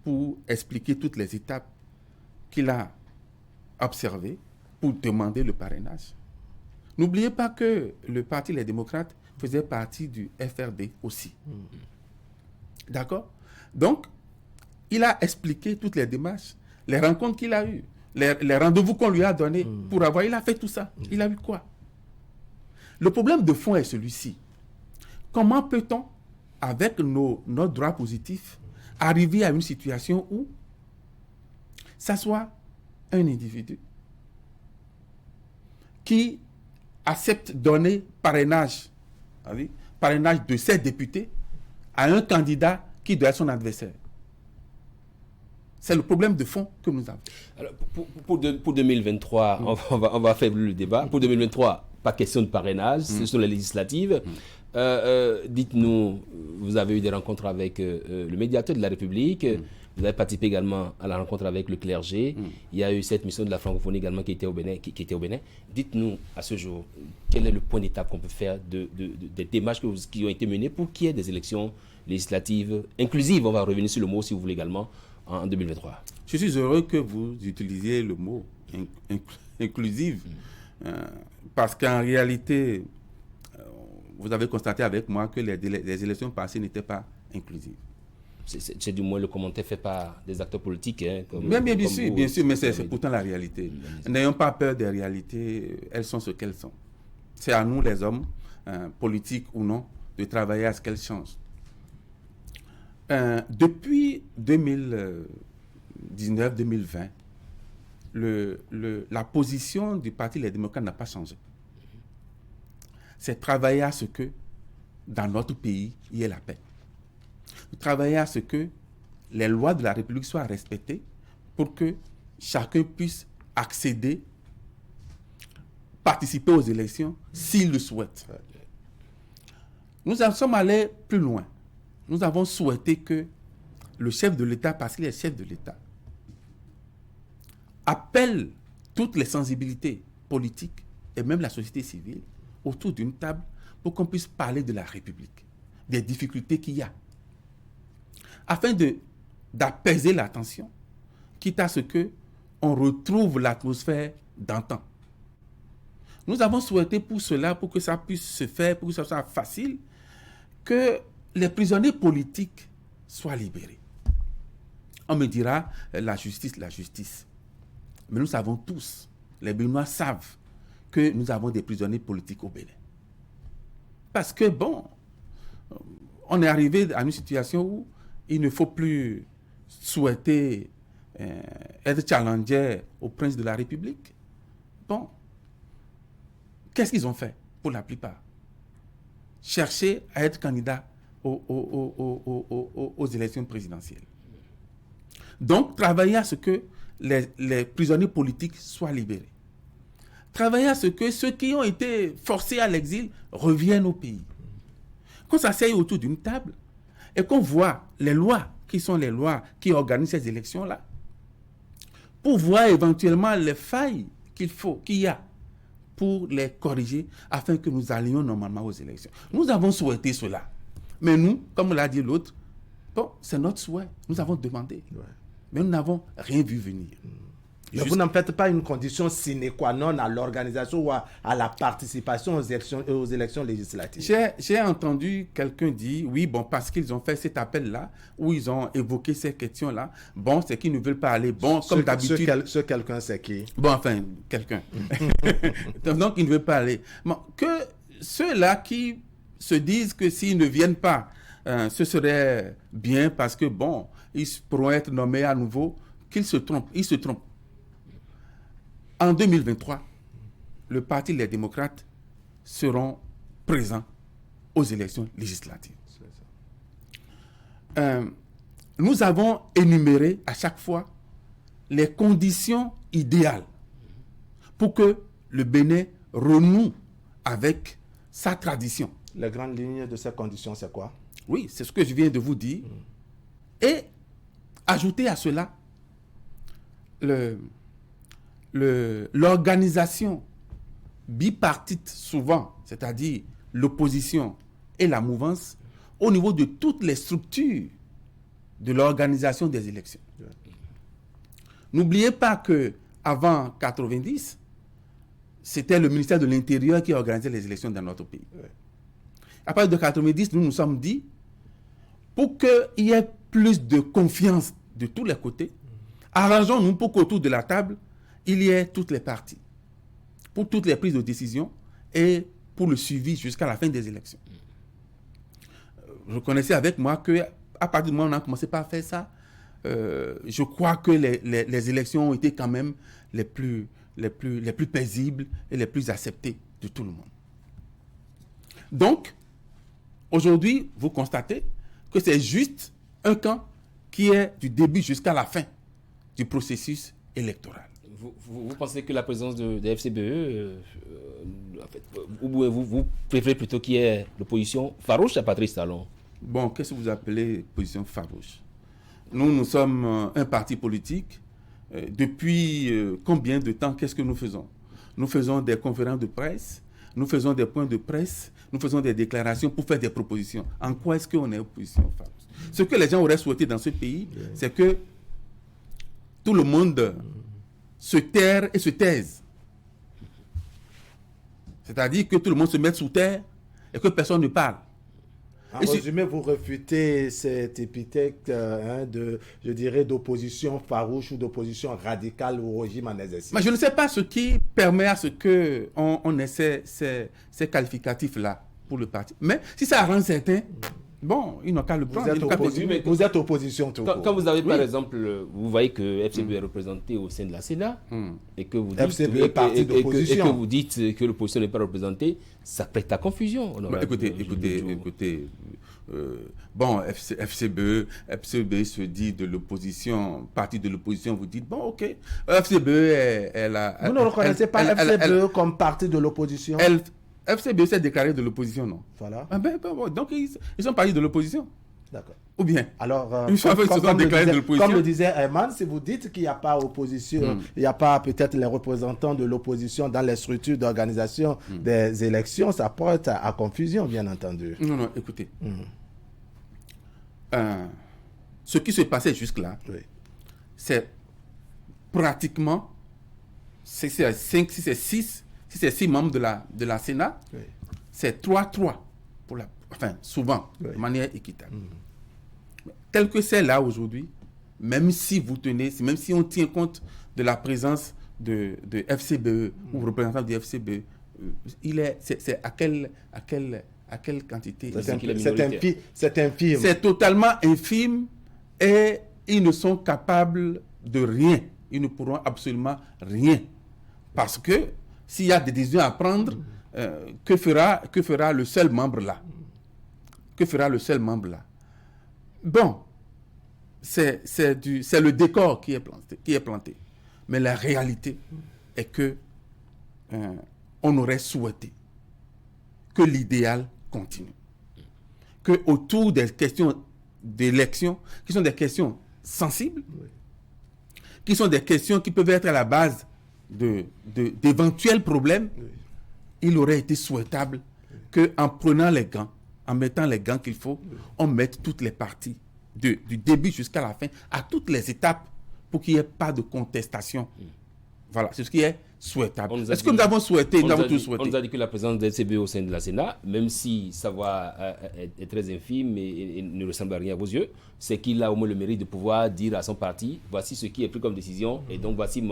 pour expliquer toutes les étapes qu'il a observées pour demander le parrainage. N'oubliez pas que le parti Les Démocrates faisait partie du FRD aussi. D'accord? Donc, il a expliqué toutes les démarches, les rencontres qu'il a eues, les rendez-vous qu'on lui a donnés pour avoir. Il a fait tout ça. Il a eu quoi? Le problème de fond est celui-ci. Comment peut-on, avec nos droits positifs, arriver à une situation où ça soit un individu qui accepte donner parrainage de ses députés à un candidat qui doit être son adversaire? C'est le problème de fond que nous avons. Alors, pour 2023, on va faire le débat. Pour 2023, pas question de parrainage, ce sont les législatives. Dites-nous, vous avez eu des rencontres avec le médiateur de la République, vous avez participé également à la rencontre avec le clergé, il y a eu cette mission de la francophonie également qui était au Bénin. Dites-nous, à ce jour, quel est le point d'étape qu'on peut faire des démarches qui ont été menées pour qu'il y ait des élections législatives inclusives, on va revenir sur le mot si vous voulez également, en 2023. Je suis heureux que vous utilisiez le mot inclusive, parce qu'en réalité, vous avez constaté avec moi que les élections passées n'étaient pas inclusives. C'est du moins le commentaire fait par des acteurs politiques. Hein, Bien sûr, mais c'est pourtant la réalité. N'ayons pas peur des réalités, elles sont ce qu'elles sont. C'est à nous, les hommes, politiques ou non, de travailler à ce qu'elles changent. Depuis 2019-2020, la position du Parti Les Démocrates n'a pas changé. C'est travailler à ce que, dans notre pays, il y ait la paix. Travailler à ce que les lois de la République soient respectées pour que chacun puisse accéder, participer aux élections s'il le souhaite. Nous sommes allés plus loin. Nous avons souhaité que le chef de l'État, parce qu'il est chef de l'État, appelle toutes les sensibilités politiques et même la société civile autour d'une table pour qu'on puisse parler de la République, des difficultés qu'il y a, afin d'apaiser la tension, quitte à ce qu'on retrouve l'atmosphère d'antan. Nous avons souhaité pour cela, pour que ça puisse se faire, pour que ça soit facile, que les prisonniers politiques soient libérés. On me dira, la justice. Mais nous savons tous, les Béninois savent que nous avons des prisonniers politiques au Bénin. Parce que, on est arrivé à une situation où il ne faut plus souhaiter être challenger au prince de la République. Qu'est-ce qu'ils ont fait pour la plupart? Chercher à être candidat aux élections présidentielles. Donc, travailler à ce que les prisonniers politiques soient libérés. Travailler à ce que ceux qui ont été forcés à l'exil reviennent au pays. Qu'on s'asseye autour d'une table et qu'on voit les lois qui sont les lois qui organisent ces élections-là, pour voir éventuellement les failles qu'il y a pour les corriger afin que nous allions normalement aux élections. Nous avons souhaité cela. Mais nous, comme l'a dit l'autre, c'est notre souhait. Nous avons demandé. Ouais. Mais nous n'avons rien vu venir. Mais vous n'en faites pas une condition sine qua non à l'organisation ou à la participation aux élections législatives. J'ai entendu quelqu'un dire, oui, parce qu'ils ont fait cet appel-là, où ils ont évoqué ces questions-là, c'est qu'ils ne veulent pas aller, comme d'habitude. Ce quelqu'un, c'est qui? Quelqu'un. Donc, ils ne veulent pas aller. Que ceux-là qui se disent que s'ils ne viennent pas, ce serait bien parce que, ils pourront être nommés à nouveau, qu'ils se trompent. Ils se trompent. En 2023, le Parti Les Démocrates seront présents aux élections législatives. Nous avons énuméré à chaque fois les conditions idéales pour que le Bénin renoue avec sa tradition. Les grandes lignes de ces conditions, c'est quoi? Oui, c'est ce que je viens de vous dire. Et ajouter à cela l'organisation bipartite souvent, c'est-à-dire l'opposition et la mouvance, au niveau de toutes les structures de l'organisation des élections. N'oubliez pas qu'avant 1990, c'était le ministère de l'Intérieur qui organisait les élections dans notre pays. À partir de 1990, nous nous sommes dit, pour qu'il y ait plus de confiance de tous les côtés, arrangeons-nous pour qu'autour de la table, il y ait toutes les parties, pour toutes les prises de décision et pour le suivi jusqu'à la fin des élections. Reconnaissez avec moi qu'à partir du moment où on a commencé par faire ça, je crois que les élections ont été quand même les plus paisibles et les plus acceptées de tout le monde. Donc, aujourd'hui, vous constatez que c'est juste un camp qui est du début jusqu'à la fin du processus électoral. Vous pensez que la présence de FCBE, vous préférez plutôt qu'il y ait l'opposition farouche à Patrice Talon? Qu'est-ce que vous appelez position farouche? Nous sommes un parti politique. Depuis combien de temps, qu'est-ce que nous faisons? Nous faisons des conférences de presse, nous faisons des points de presse, nous faisons des déclarations pour faire des propositions. En quoi est-ce qu'on est opposition farouche? Ce que les gens auraient souhaité dans ce pays, c'est que tout le monde se taire et se taise. C'est-à-dire que tout le monde se mette sous terre et que personne ne parle. En résumé, vous refutez cette épithète je dirais, d'opposition farouche ou d'opposition radicale au régime en exercice. Mais je ne sais pas ce qui permet à ce qu'on ait ces qualificatifs-là pour le parti. Mais si ça arrange certains, bon, ils n'ont qu'à le prendre. Vous êtes opposition tout court. Quand vous avez, par exemple, vous voyez que FCB est représenté au sein de la Sénat, et que vous dites que l'opposition n'est pas représentée, ça prête à confusion. Écoutez, bon, FCB se dit de l'opposition, parti de l'opposition, vous dites, bon, ok, FCB est là. Vous ne reconnaissez pas FCB comme parti de l'opposition? FCB s'est déclaré de l'opposition, non? Voilà. Donc, ils sont partis de l'opposition. D'accord. Ou bien? Alors, comme le disait Herman, si vous dites qu'il n'y a pas opposition, il n'y a pas peut-être les représentants de l'opposition dans les structures d'organisation des élections, ça porte à confusion, bien entendu. Non, écoutez. Ce qui se passait jusque-là, c'est pratiquement, si c'est 5, si c'est 6, si c'est 6 membres de la Sénat, c'est 3-3, souvent, de manière équitable. Tel que c'est là aujourd'hui, même si on tient compte de la présence de FCBE ou représentant du FCBE, c'est à quelle quantité? C'est infime. C'est totalement infime et ils ne sont capables de rien. Ils ne pourront absolument rien. Parce que s'il y a des décisions à prendre, que fera le seul membre là? Que fera le seul membre là? Bon, c'est le décor qui est planté. Mais la réalité est que on aurait souhaité que l'idéal continue. Que autour des questions d'élection, qui sont des questions sensibles, qui sont des questions qui peuvent être à la base d'éventuels problèmes, il aurait été souhaitable qu'en prenant les gants, en mettant les gants qu'il faut, on mette toutes les parties, du début jusqu'à la fin, à toutes les étapes, pour qu'il n'y ait pas de contestation. Voilà, c'est ce qui est souhaitable. Est-ce que nous avons souhaité? Nous avons tous souhaité. On nous a dit que la présence de FCB au sein de la Sénat, même si sa voix est très infime et ne ressemble à rien à vos yeux, c'est qu'il a au moins le mérite de pouvoir dire à son parti, voici ce qui est pris comme décision, et donc voici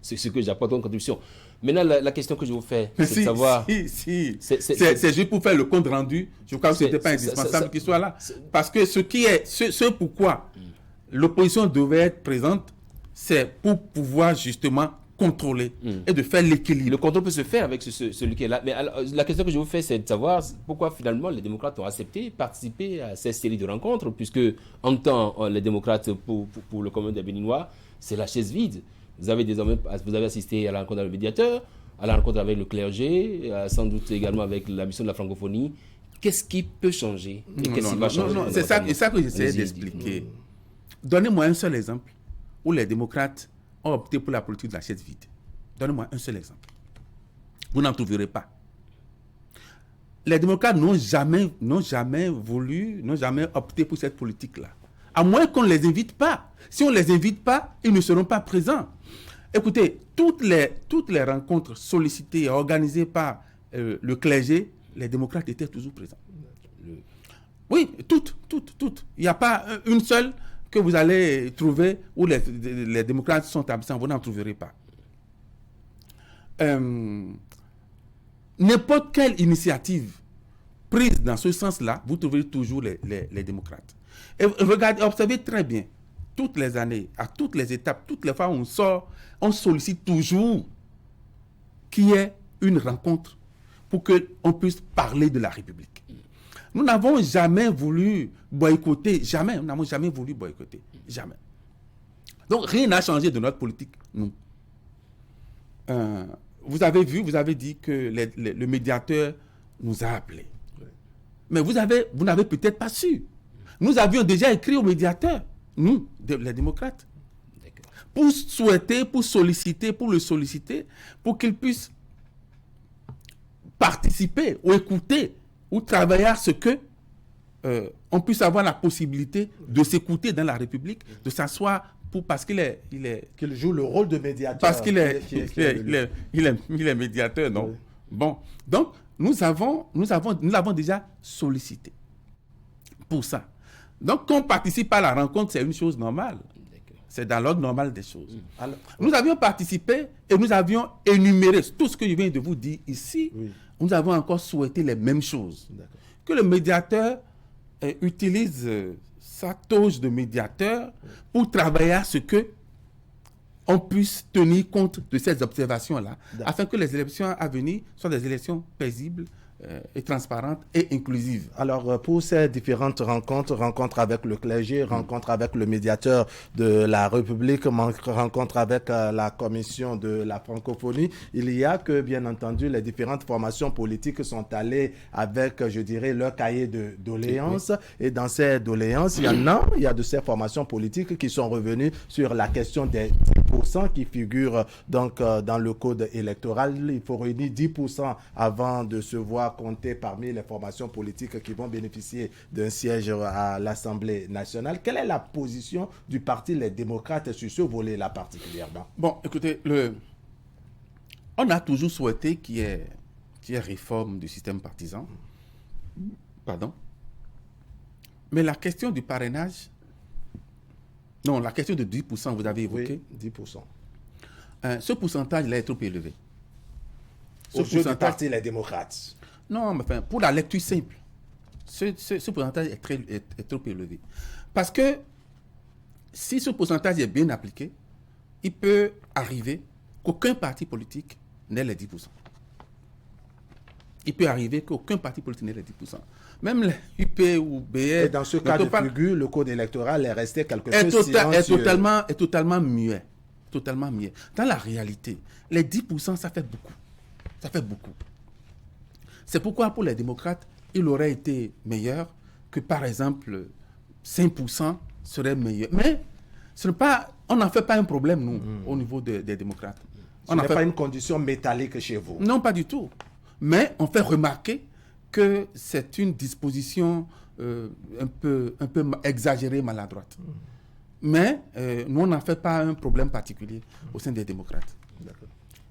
ce que j'apporte comme contribution. Maintenant, la question que je vous fais, c'est de savoir... C'est juste pour faire le compte rendu. Je crois que ce n'était pas indispensable qu'il soit là. Parce que ce pourquoi l'opposition devait être présente, c'est pour pouvoir justement contrôler et de faire l'équilibre. Le contrôle peut se faire avec celui qui est là. Mais alors, la question que je vous fais, c'est de savoir pourquoi finalement les démocrates ont accepté participer à cette série de rencontres, puisque en temps, les démocrates, pour le commun des Béninois, c'est la chaise vide. Vous avez assisté à la rencontre avec le médiateur, à la rencontre avec le clergé, sans doute également avec la mission de la francophonie. Qu'est-ce qui peut changer? Qu'est-ce qui va changer? Non, c'est ça que j'essayais d'expliquer. Donnez-moi un seul exemple où les démocrates ont opté pour la politique de la chaise vide. Donnez-moi un seul exemple. Vous n'en trouverez pas. Les démocrates n'ont jamais opté pour cette politique-là. À moins qu'on ne les invite pas. Si on ne les invite pas, ils ne seront pas présents. Écoutez, toutes les rencontres sollicitées et organisées par le clergé, les démocrates étaient toujours présents. Oui, toutes. Il n'y a pas une seule que vous allez trouver où les démocrates sont absents. Vous n'en trouverez pas. N'importe quelle initiative prise dans ce sens-là, vous trouverez toujours les démocrates. Et regardez, observez très bien, toutes les années, à toutes les étapes, toutes les fois où on sort, on sollicite toujours qu'il y ait une rencontre pour qu'on puisse parler de la République. Nous n'avons jamais voulu boycotter, jamais. Nous n'avons jamais voulu boycotter, jamais. Donc rien n'a changé de notre politique, nous. Vous avez dit que le médiateur nous a appelés. Mais vous n'avez peut-être pas su. Nous avions déjà écrit au médiateur, nous, les démocrates, pour le solliciter, pour qu'il puisse participer ou écouter ou travailler à ce que on puisse avoir la possibilité de s'écouter dans la République, de s'asseoir parce qu'il joue le rôle de médiateur. Parce qu'il est médiateur, non? Oui. Bon, donc nous l'avons déjà sollicité. pour ça. Donc, qu'on participe à la rencontre, c'est une chose normale. C'est dans l'ordre normal des choses. Alors, nous avions participé et nous avions énuméré tout ce que je viens de vous dire ici. Oui. Nous avons encore souhaité les mêmes choses. Que le médiateur utilise sa toge de médiateur pour travailler à ce que on puisse tenir compte de ces observations-là, afin que les élections à venir soient des élections paisibles, et transparente et inclusive. Alors, pour ces différentes rencontres avec le clergé, rencontres avec le médiateur de la République, rencontres avec la commission de la francophonie, il y a que, bien entendu, les différentes formations politiques sont allées avec, je dirais, leur cahier de doléances. Et dans ces doléances, il y a de ces formations politiques qui sont revenues sur la question des 10% qui figurent donc dans le code électoral. Il faut réunir 10% avant de se voir compter parmi les formations politiques qui vont bénéficier d'un siège à l'Assemblée nationale. Quelle est la position du Parti Les Démocrates sur ce volet-là particulièrement? Bon, écoutez, on a toujours souhaité qu'il y ait réforme du système partisan. Pardon. Mais la question du parrainage, non, la question de 10%, vous avez évoqué. Oui, 10%. Ce pourcentage-là est trop élevé. Au jeu du Parti Les Démocrates. Non, mais enfin, pour la lecture simple, ce pourcentage est trop élevé. Parce que si ce pourcentage est bien appliqué, il peut arriver qu'aucun parti politique n'ait les 10%. Il peut arriver qu'aucun parti politique n'ait les 10%. Même les UP ou BR... Et dans ce cas de figure, le code électoral est resté quelque chose silencieux. Est totalement muet. Totalement muet. Dans la réalité, les 10%, ça fait beaucoup. Ça fait beaucoup. C'est pourquoi pour les démocrates, il aurait été meilleur que, par exemple, 5% serait meilleur. Mais on n'en fait pas un problème, nous, au niveau des démocrates. Ce n'est pas une condition métallique chez vous. Non, pas du tout. Mais on fait remarquer que c'est une disposition un peu exagérée, maladroite. Mais nous, on n'en fait pas un problème particulier au sein des démocrates.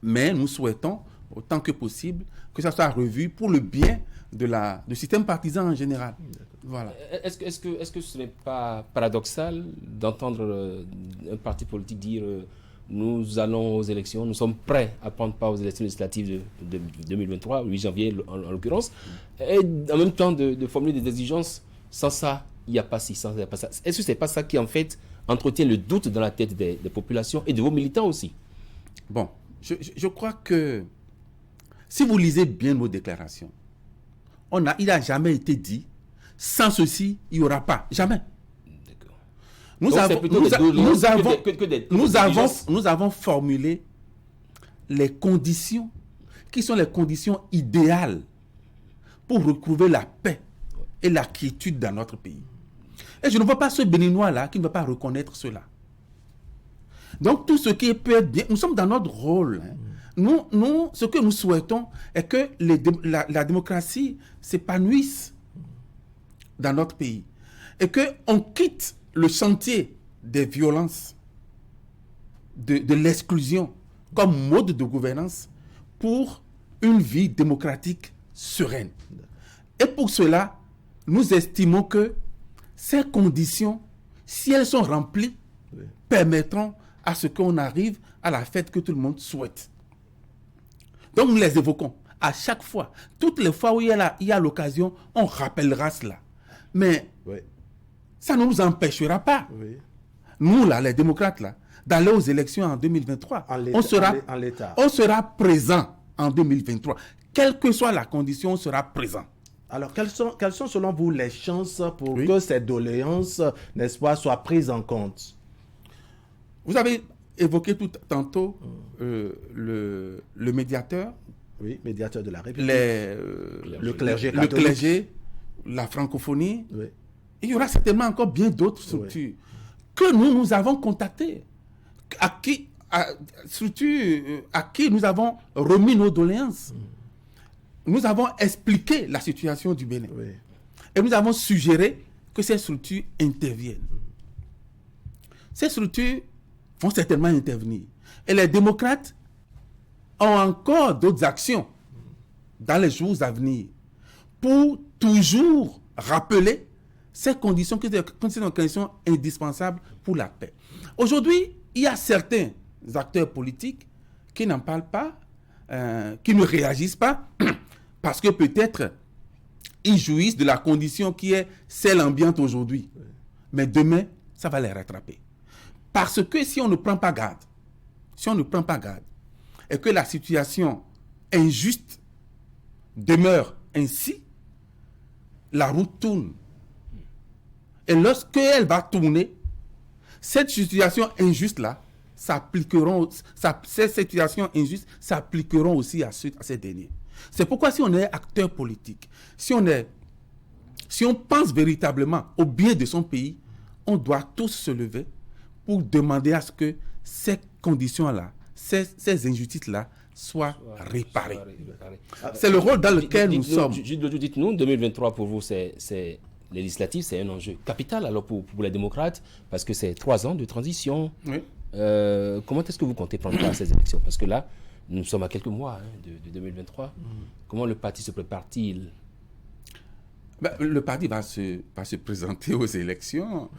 Mais nous souhaitons, autant que possible, que ça soit revu pour le bien du système partisan en général. Voilà. Est-ce que ce n'est pas paradoxal d'entendre un parti politique dire nous allons aux élections, nous sommes prêts à prendre part aux élections législatives de 2023, 8 janvier en l'occurrence, et en même temps de formuler des exigences, sans ça, il n'y a pas ci, sans ça, il n'y a pas ça. Est-ce que ce n'est pas ça qui, en fait, entretient le doute dans la tête des populations et de vos militants aussi? Bon, je crois que si vous lisez bien nos déclarations, il n'a jamais été dit, sans ceci, il n'y aura pas. Jamais. Nous avons formulé les conditions qui sont les conditions idéales pour retrouver la paix et la quiétude dans notre pays. Et je ne vois pas ce Béninois-là qui ne va pas reconnaître cela. Donc tout ce qui peut être bien, nous sommes dans notre rôle. Nous, ce que nous souhaitons est que la démocratie s'épanouisse dans notre pays et qu'on quitte le chantier des violences, de l'exclusion comme mode de gouvernance pour une vie démocratique sereine. Et pour cela, nous estimons que ces conditions, si elles sont remplies, permettront à ce qu'on arrive à la fête que tout le monde souhaite. Donc nous les évoquons à chaque fois. Toutes les fois où il y a l'occasion, on rappellera cela. Mais ça ne nous empêchera pas, nous là, les démocrates là, d'aller aux élections en 2023. On sera présent en 2023. Quelle que soit la condition, on sera présent. Alors, quelles sont selon vous les chances pour que ces doléances, n'est-ce pas, soient prises en compte? Vous avez évoqué tantôt le médiateur. Oui, médiateur de la République. Le clergé catholique. Le clergé, la francophonie. Oui. Il y aura certainement encore bien d'autres structures que nous avons contactées, à qui nous avons remis nos doléances. Nous avons expliqué la situation du Bénin. Et nous avons suggéré que ces structures interviennent. Ces structures vont certainement intervenir. Et les démocrates ont encore d'autres actions dans les jours à venir pour toujours rappeler ces conditions qui sont des conditions indispensables pour la paix. Aujourd'hui, il y a certains acteurs politiques qui n'en parlent pas, qui ne réagissent pas, parce que peut-être ils jouissent de la condition qui est celle ambiante aujourd'hui. Mais demain, ça va les rattraper. Parce que si on ne prend pas garde, et que la situation injuste demeure ainsi, la roue tourne. Et lorsqu'elle va tourner, cette situation injuste-là ces situations injustes s'appliqueront aussi à ces derniers. C'est pourquoi si on est acteur politique, si on pense véritablement au bien de son pays, on doit tous se lever pour demander à ce que ces conditions-là, ces injustices-là soient réparées. C'est le rôle dans lequel nous sommes. Dites-nous, 2023 pour vous, c'est législatif, c'est un enjeu capital alors pour les démocrates, parce que c'est 3 ans de transition. Oui. Comment est-ce que vous comptez prendre part à ces élections? Parce que là, nous sommes à quelques mois de 2023. Comment le parti se prépare-t-il? Le parti va se présenter aux élections.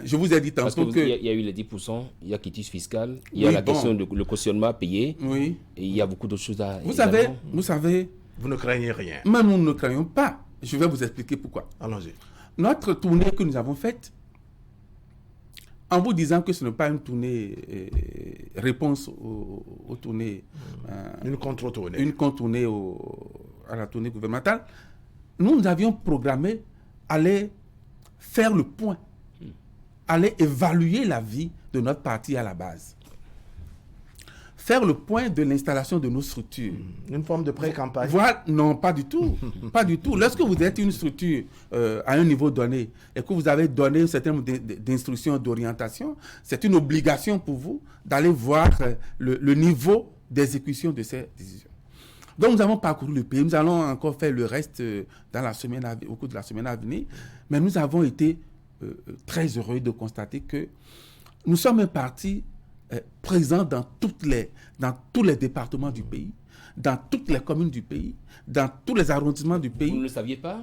Je vous ai dit tantôt parce qu'il y a eu les 10%, il y a quitus fiscal, il y a la question du cautionnement à payer, et il y a beaucoup d'autres choses à... Vous savez... Vous ne craignez rien. Mais nous ne craignons pas. Je vais vous expliquer pourquoi. Allons-y. Notre tournée que nous avons faite, en vous disant que ce n'est pas une tournée réponse aux tournées... une contre-tournée. Une contre-tournée à la tournée gouvernementale, nous avions programmé aller faire le point, aller évaluer la vie de notre parti à la base. Faire le point de l'installation de nos structures. Une forme de pré-campagne. Voilà, non, pas du tout. Pas du tout. Lorsque vous êtes une structure à un niveau donné et que vous avez donné un certain nombre d'instructions, d'orientation, c'est une obligation pour vous d'aller voir le niveau d'exécution de ces décisions. Donc nous avons parcouru le pays. Nous allons encore faire le reste au cours de la semaine à venir. Mais nous avons été très heureux de constater que nous sommes un parti présent dans tous les départements du pays, dans toutes les communes du pays, dans tous les arrondissements du pays. Vous ne le saviez pas?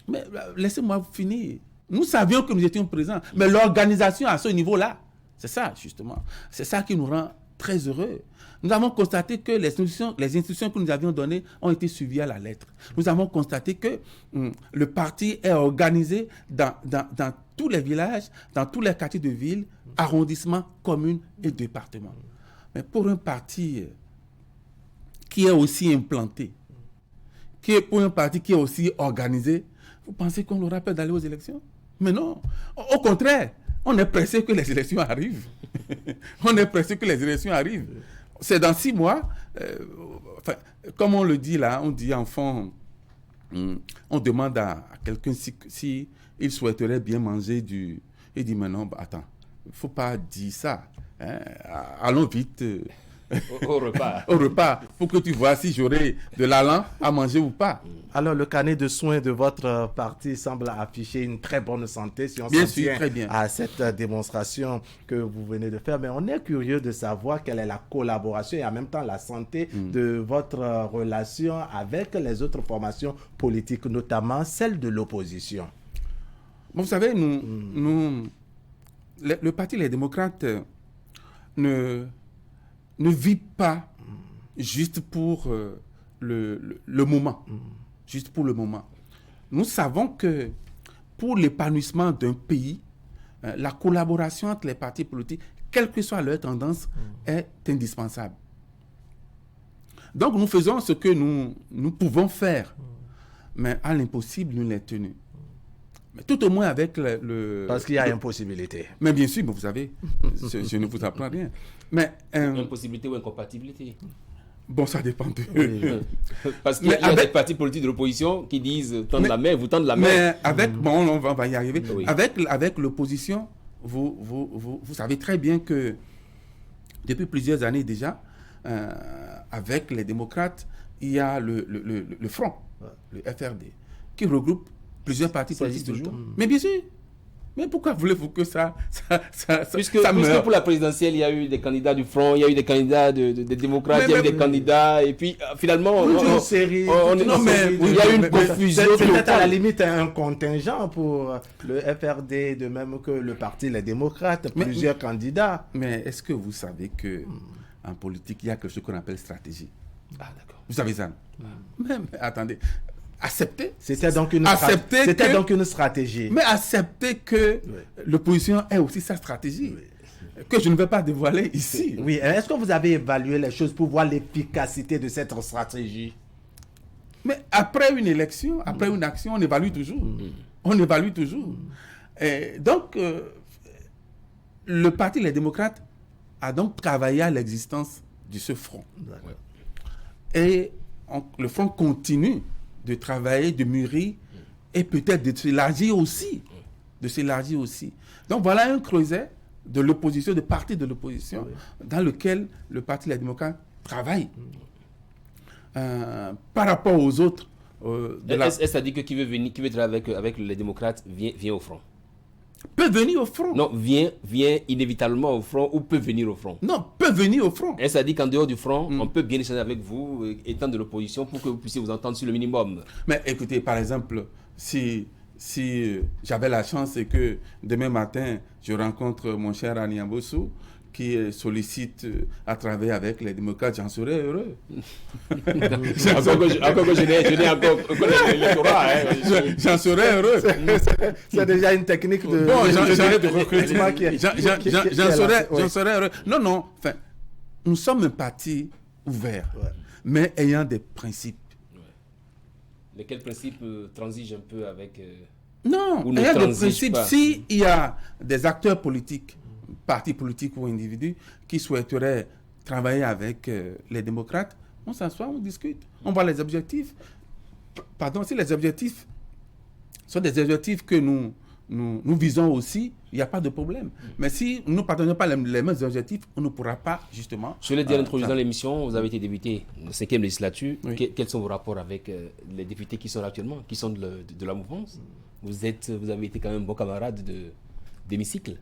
Mais laissez-moi finir. Nous savions que nous étions présents, mais l'organisation à ce niveau-là, c'est ça justement. C'est ça qui nous rend très heureux. Nous avons constaté que les institutions que nous avions données ont été suivies à la lettre. Nous avons constaté que le parti est organisé dans tous les villages, dans tous les quartiers de ville, arrondissements, communes et départements. Mais pour un parti qui est aussi implanté, pour un parti qui est aussi organisé, vous pensez qu'on aura peur d'aller aux élections? Mais non. Au contraire, on est pressé que les élections arrivent. On est pressé que les élections arrivent. C'est dans 6 mois, comme on le dit là, on dit enfant, on demande à quelqu'un si il souhaiterait bien manger il dit mais non, attends, il ne faut pas dire ça. Hein, allons vite. Au repas. Au repas, pour que tu vois si j'aurai de l'allant à manger ou pas. Alors, le carnet de soins de votre parti semble afficher une très bonne santé, si on bien s'en sûr, tient très bien. à cette démonstration que vous venez de faire. Mais on est curieux de savoir quelle est la collaboration et en même temps la santé de votre relation avec les autres formations politiques, notamment celle de l'opposition. Bon, vous savez, le Parti Les Démocrates ne vit pas juste pour le moment. Juste pour le moment. Nous savons que pour l'épanouissement d'un pays, la collaboration entre les partis politiques, quelle que soit leur tendance, est indispensable. Donc nous faisons ce que nous pouvons faire, mais à l'impossible, nous l'est tenu. Mais tout au moins avec Parce qu'il y a impossibilité. Mais bien sûr, vous savez, je ne vous apprends rien. Mais impossibilité ou incompatibilité? Bon, ça dépend de... Parce qu'il y a des partis politiques de l'opposition qui disent tendre la main, vous tendez la main. Mais avec, bon, on va y arriver. Oui. Avec l'opposition, vous savez très bien que depuis plusieurs années déjà, avec les démocrates, il y a le Front, le FRD, qui regroupe plusieurs partis politiques. toujours. Mais bien sûr. Mais pourquoi voulez-vous que ça Puisque meure? pour la présidentielle, il y a eu des candidats du Front, il y a eu des candidats des démocrates, il y a eu des candidats, et puis finalement, il y a eu une confusion. C'est peut-être à la limite un contingent pour le FRD, de même que le parti Les Démocrates, plusieurs candidats. Mais est-ce que vous savez que en politique, il y a quelque chose qu'on appelle stratégie? Ah, d'accord. Vous savez ça? Mais attendez. Accepter. C'était donc une stratégie. Mais accepter que l'opposition ait aussi sa stratégie. Que je ne vais pas dévoiler ici. Oui, est-ce que vous avez évalué les choses pour voir l'efficacité de cette stratégie? Mais après une élection, après une action, on évalue toujours. On évalue toujours. Et donc, le Parti Les Démocrates a donc travaillé à l'existence de ce front. Et le front continue de travailler, de mûrir et peut-être de s'élargir aussi. Donc voilà un creuset de l'opposition, de parti de l'opposition, dans lequel le Parti Les Démocrates travaille. Par rapport aux autres. Est-ce que ça dit que qui veut travailler avec les démocrates vient au front? Peut venir au front. Non, vient inévitablement au front ou peut venir au front. Non, peut venir au front. Et ça dit qu'en dehors du front, on peut bien échanger avec vous, étant de l'opposition, pour que vous puissiez vous entendre sur le minimum. Mais écoutez, par exemple, si j'avais la chance et que demain matin, je rencontre mon cher Ani Mbossou, qui sollicite à travailler avec les démocrates, j'en serais heureux. Encore que je n'ai encore l'électorat. J'en serais heureux. C'est déjà une technique de recrutement qui est... J'en serais heureux. Non. Enfin, nous sommes un parti ouvert, mais ayant des principes. Lesquels principes transigent un peu avec... Non, il y a des principes. S'il y a des acteurs politiques, partis politiques ou individus qui souhaiteraient travailler avec les démocrates, on s'assoit, on discute, on voit les objectifs. Pardon, si les objectifs sont des objectifs que nous visons aussi, il n'y a pas de problème. Mais si nous ne partageons pas les mêmes objectifs, on ne pourra pas justement... Je l'ai dit en introduisant l'émission, vous avez été député de la 5e législature. Oui. Quels sont vos rapports avec les députés qui sont là actuellement, qui sont de la mouvance? Vous avez été quand même bon camarade d'hémicycle.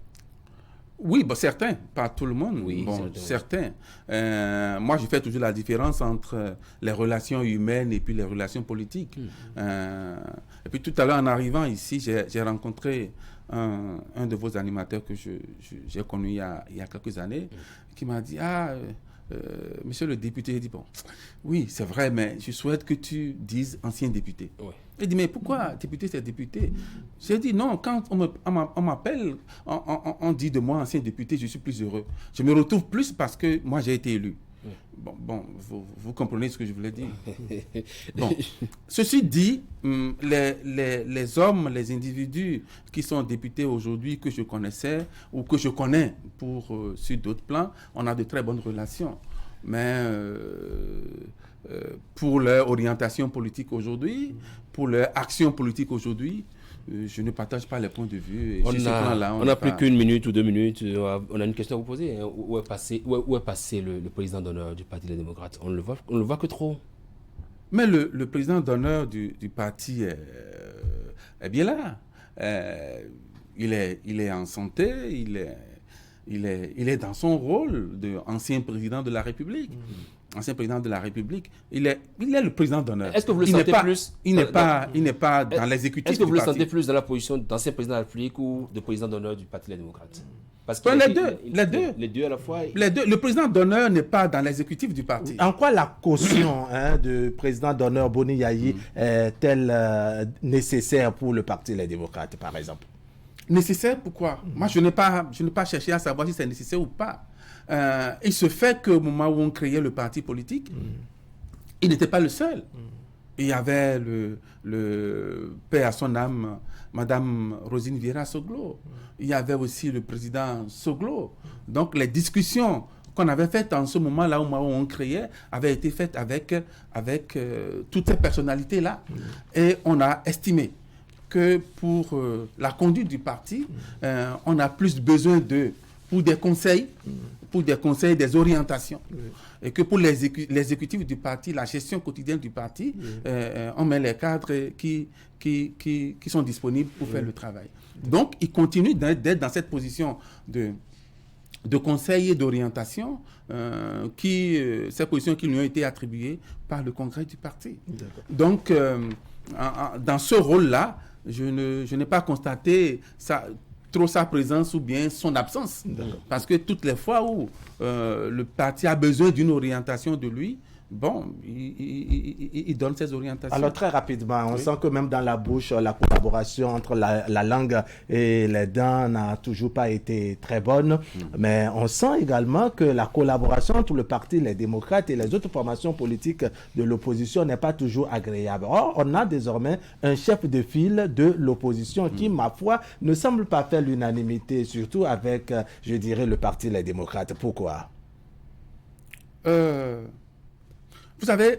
Oui, bon, certains, pas tout le monde. Oui, bon, certains. Moi, je fais toujours la différence entre les relations humaines et puis les relations politiques. Et puis tout à l'heure, en arrivant ici, j'ai rencontré un de vos animateurs que j'ai connu il y a quelques années, qui m'a dit, monsieur le député, il dit, bon, oui, c'est vrai, mais je souhaite que tu dises ancien député. Ouais. Il dit, mais pourquoi député, c'est député? J'ai dit, non, quand on m'appelle, on dit de moi ancien député, je suis plus heureux. Je me retrouve plus parce que moi, j'ai été élu. Bon, vous comprenez ce que je voulais dire. Bon. Ceci dit, les hommes, les individus qui sont députés aujourd'hui, que je connaissais ou que je connais sur d'autres plans, on a de très bonnes relations. Mais pour leur orientation politique aujourd'hui, pour leur action politique aujourd'hui, je ne partage pas les points de vue. On n'a plus qu'une minute ou 2 minutes. On a une question à vous poser. Où est passé le président d'honneur du Parti des démocrates? On ne le voit que trop. Mais le président d'honneur du parti est bien là. Il est en santé, il est dans son rôle d'ancien président de la République. Ancien président de la République, il est le président d'honneur. Est-ce que vous le sentez plus? Il n'est pas dans l'exécutif. Est-ce que vous le sentez plus dans la position d'ancien président de la République ou de président d'honneur du Parti des démocrates? Parce que les deux à la fois. Les deux. Le président d'honneur n'est pas dans l'exécutif du parti. En quoi la caution du président d'honneur Boni Yayi est-elle nécessaire pour le Parti des démocrates, par exemple? Nécessaire, pourquoi? Moi, je n'ai pas cherché à savoir si c'est nécessaire ou pas. Il se fait qu'au moment où on créait le parti politique, il n'était pas le seul. Il y avait le paix à son âme, Madame Rosine Vieira Soglo. Il y avait aussi le président Soglo. Donc, les discussions qu'on avait faites en ce moment-là, au moment où on créait, avaient été faites avec toutes ces personnalités-là. Et on a estimé que pour la conduite du parti, on a plus besoin d'eux pour des conseils, des orientations. Oui. Et que pour l'exécutif du parti, la gestion quotidienne du parti, on met les cadres qui sont disponibles pour faire le travail. Donc, il continue d'être dans cette position de conseil et d'orientation, ces positions qui lui ont été attribuées par le congrès du parti. Donc, dans ce rôle-là, je n'ai pas constaté trop sa présence ou bien son absence. Parce que toutes les fois où le parti a besoin d'une orientation de lui, il donne ses orientations. Alors très rapidement, on sent que même dans la bouche, la collaboration entre la langue et les dents n'a toujours pas été très bonne. Mais on sent également que la collaboration entre le parti, les démocrates et les autres formations politiques de l'opposition n'est pas toujours agréable. Or, on a désormais un chef de file de l'opposition qui, ma foi, ne semble pas faire l'unanimité, surtout avec, je dirais, le parti, les démocrates. Pourquoi? Vous savez,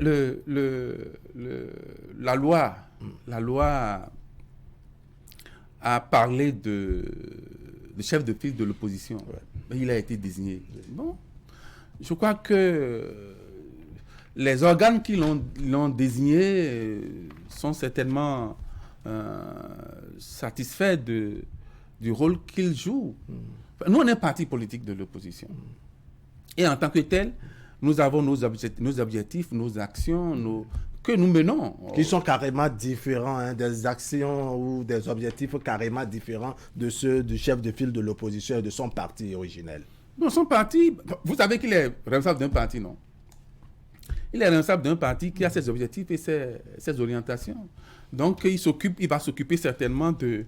la loi a parlé de chef de file de l'opposition. Ouais. Il a été désigné. Bon, je crois que les organes qui l'ont désigné sont certainement satisfaits du rôle qu'il joue. Nous, on est parti politique de l'opposition. Et en tant que tel, nous avons nos objectifs, nos actions, que nous menons. Qui sont carrément différents, des actions ou des objectifs carrément différents de ceux du chef de file de l'opposition et de son parti originel. Non, son parti, vous savez qu'il est responsable d'un parti, non? Il est responsable d'un parti qui a ses objectifs et ses orientations. Donc, il va s'occuper certainement de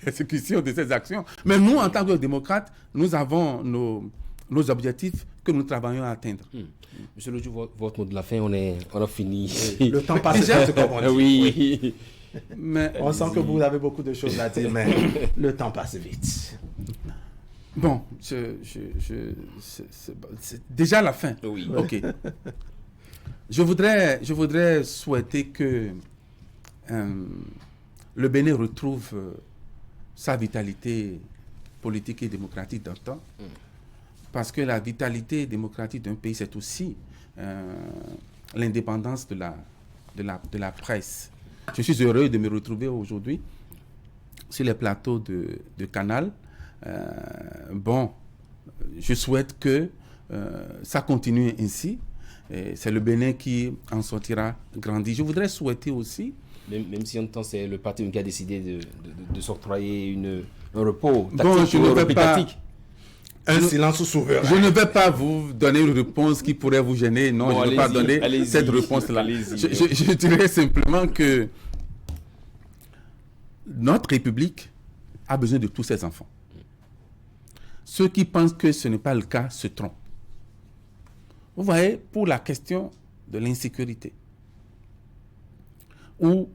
l'exécution de ses actions. Mais nous, en tant que démocrates, nous avons nos objectifs que nous travaillons à atteindre. Monsieur Lodjou, votre mot de la fin, on a fini. Le temps passe vite, comme on dit. Oui. Mais, on sent que vous avez beaucoup de choses à dire, mais le temps passe vite. Bon, c'est déjà la fin. Oui. Ok. Je voudrais souhaiter que le Bénin retrouve sa vitalité politique et démocratique d'antan. Parce que la vitalité démocratique d'un pays, c'est aussi l'indépendance de la presse. Je suis heureux de me retrouver aujourd'hui sur les plateaux de Canal. Je souhaite que ça continue ainsi. C'est le Bénin qui en sortira grandi. Je voudrais souhaiter aussi... Même si en temps c'est le parti qui a décidé de s'octroyer un repos tactique, je ne vais pas... Un silence souverain. Je ne vais pas vous donner une réponse qui pourrait vous gêner. Non, je ne vais pas donner cette réponse-là. Je dirais simplement que notre République a besoin de tous ses enfants. Ceux qui pensent que ce n'est pas le cas se trompent. Vous voyez, pour la question de l'insécurité, où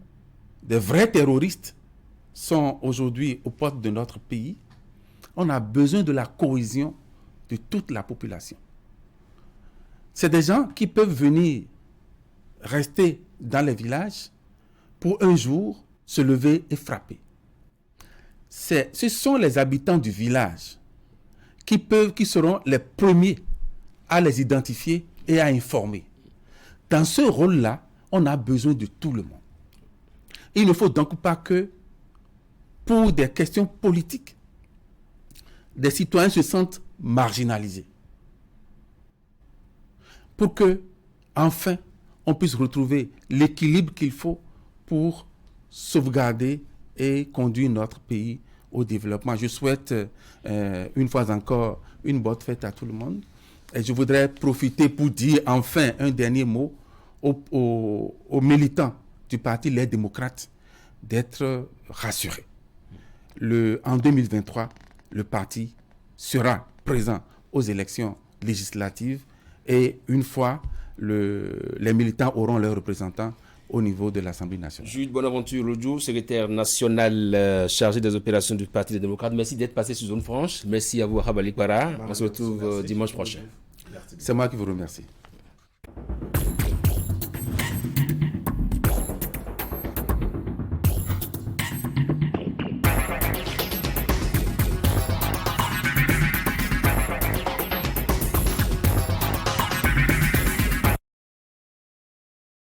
des vrais terroristes sont aujourd'hui aux portes de notre pays, on a besoin de la cohésion de toute la population. C'est des gens qui peuvent venir rester dans les villages pour un jour se lever et frapper. Ce sont les habitants du village qui seront les premiers à les identifier et à informer. Dans ce rôle-là, on a besoin de tout le monde. Il ne faut donc pas que, pour des questions politiques, des citoyens se sentent marginalisés. Pour que, enfin, on puisse retrouver l'équilibre qu'il faut pour sauvegarder et conduire notre pays au développement. Je souhaite, une fois encore, une bonne fête à tout le monde. Et je voudrais profiter pour dire enfin un dernier mot aux militants du parti Les Démocrates d'être rassurés. En 2023, le parti sera présent aux élections législatives et une fois les militants auront leurs représentants au niveau de l'Assemblée nationale. Jude Bonaventure Lodjou, secrétaire national chargé des opérations du Parti des démocrates. Merci d'être passé sur Zone Franche. Merci à vous, Habali Para. On se retrouve dimanche prochain. C'est moi qui vous remercie.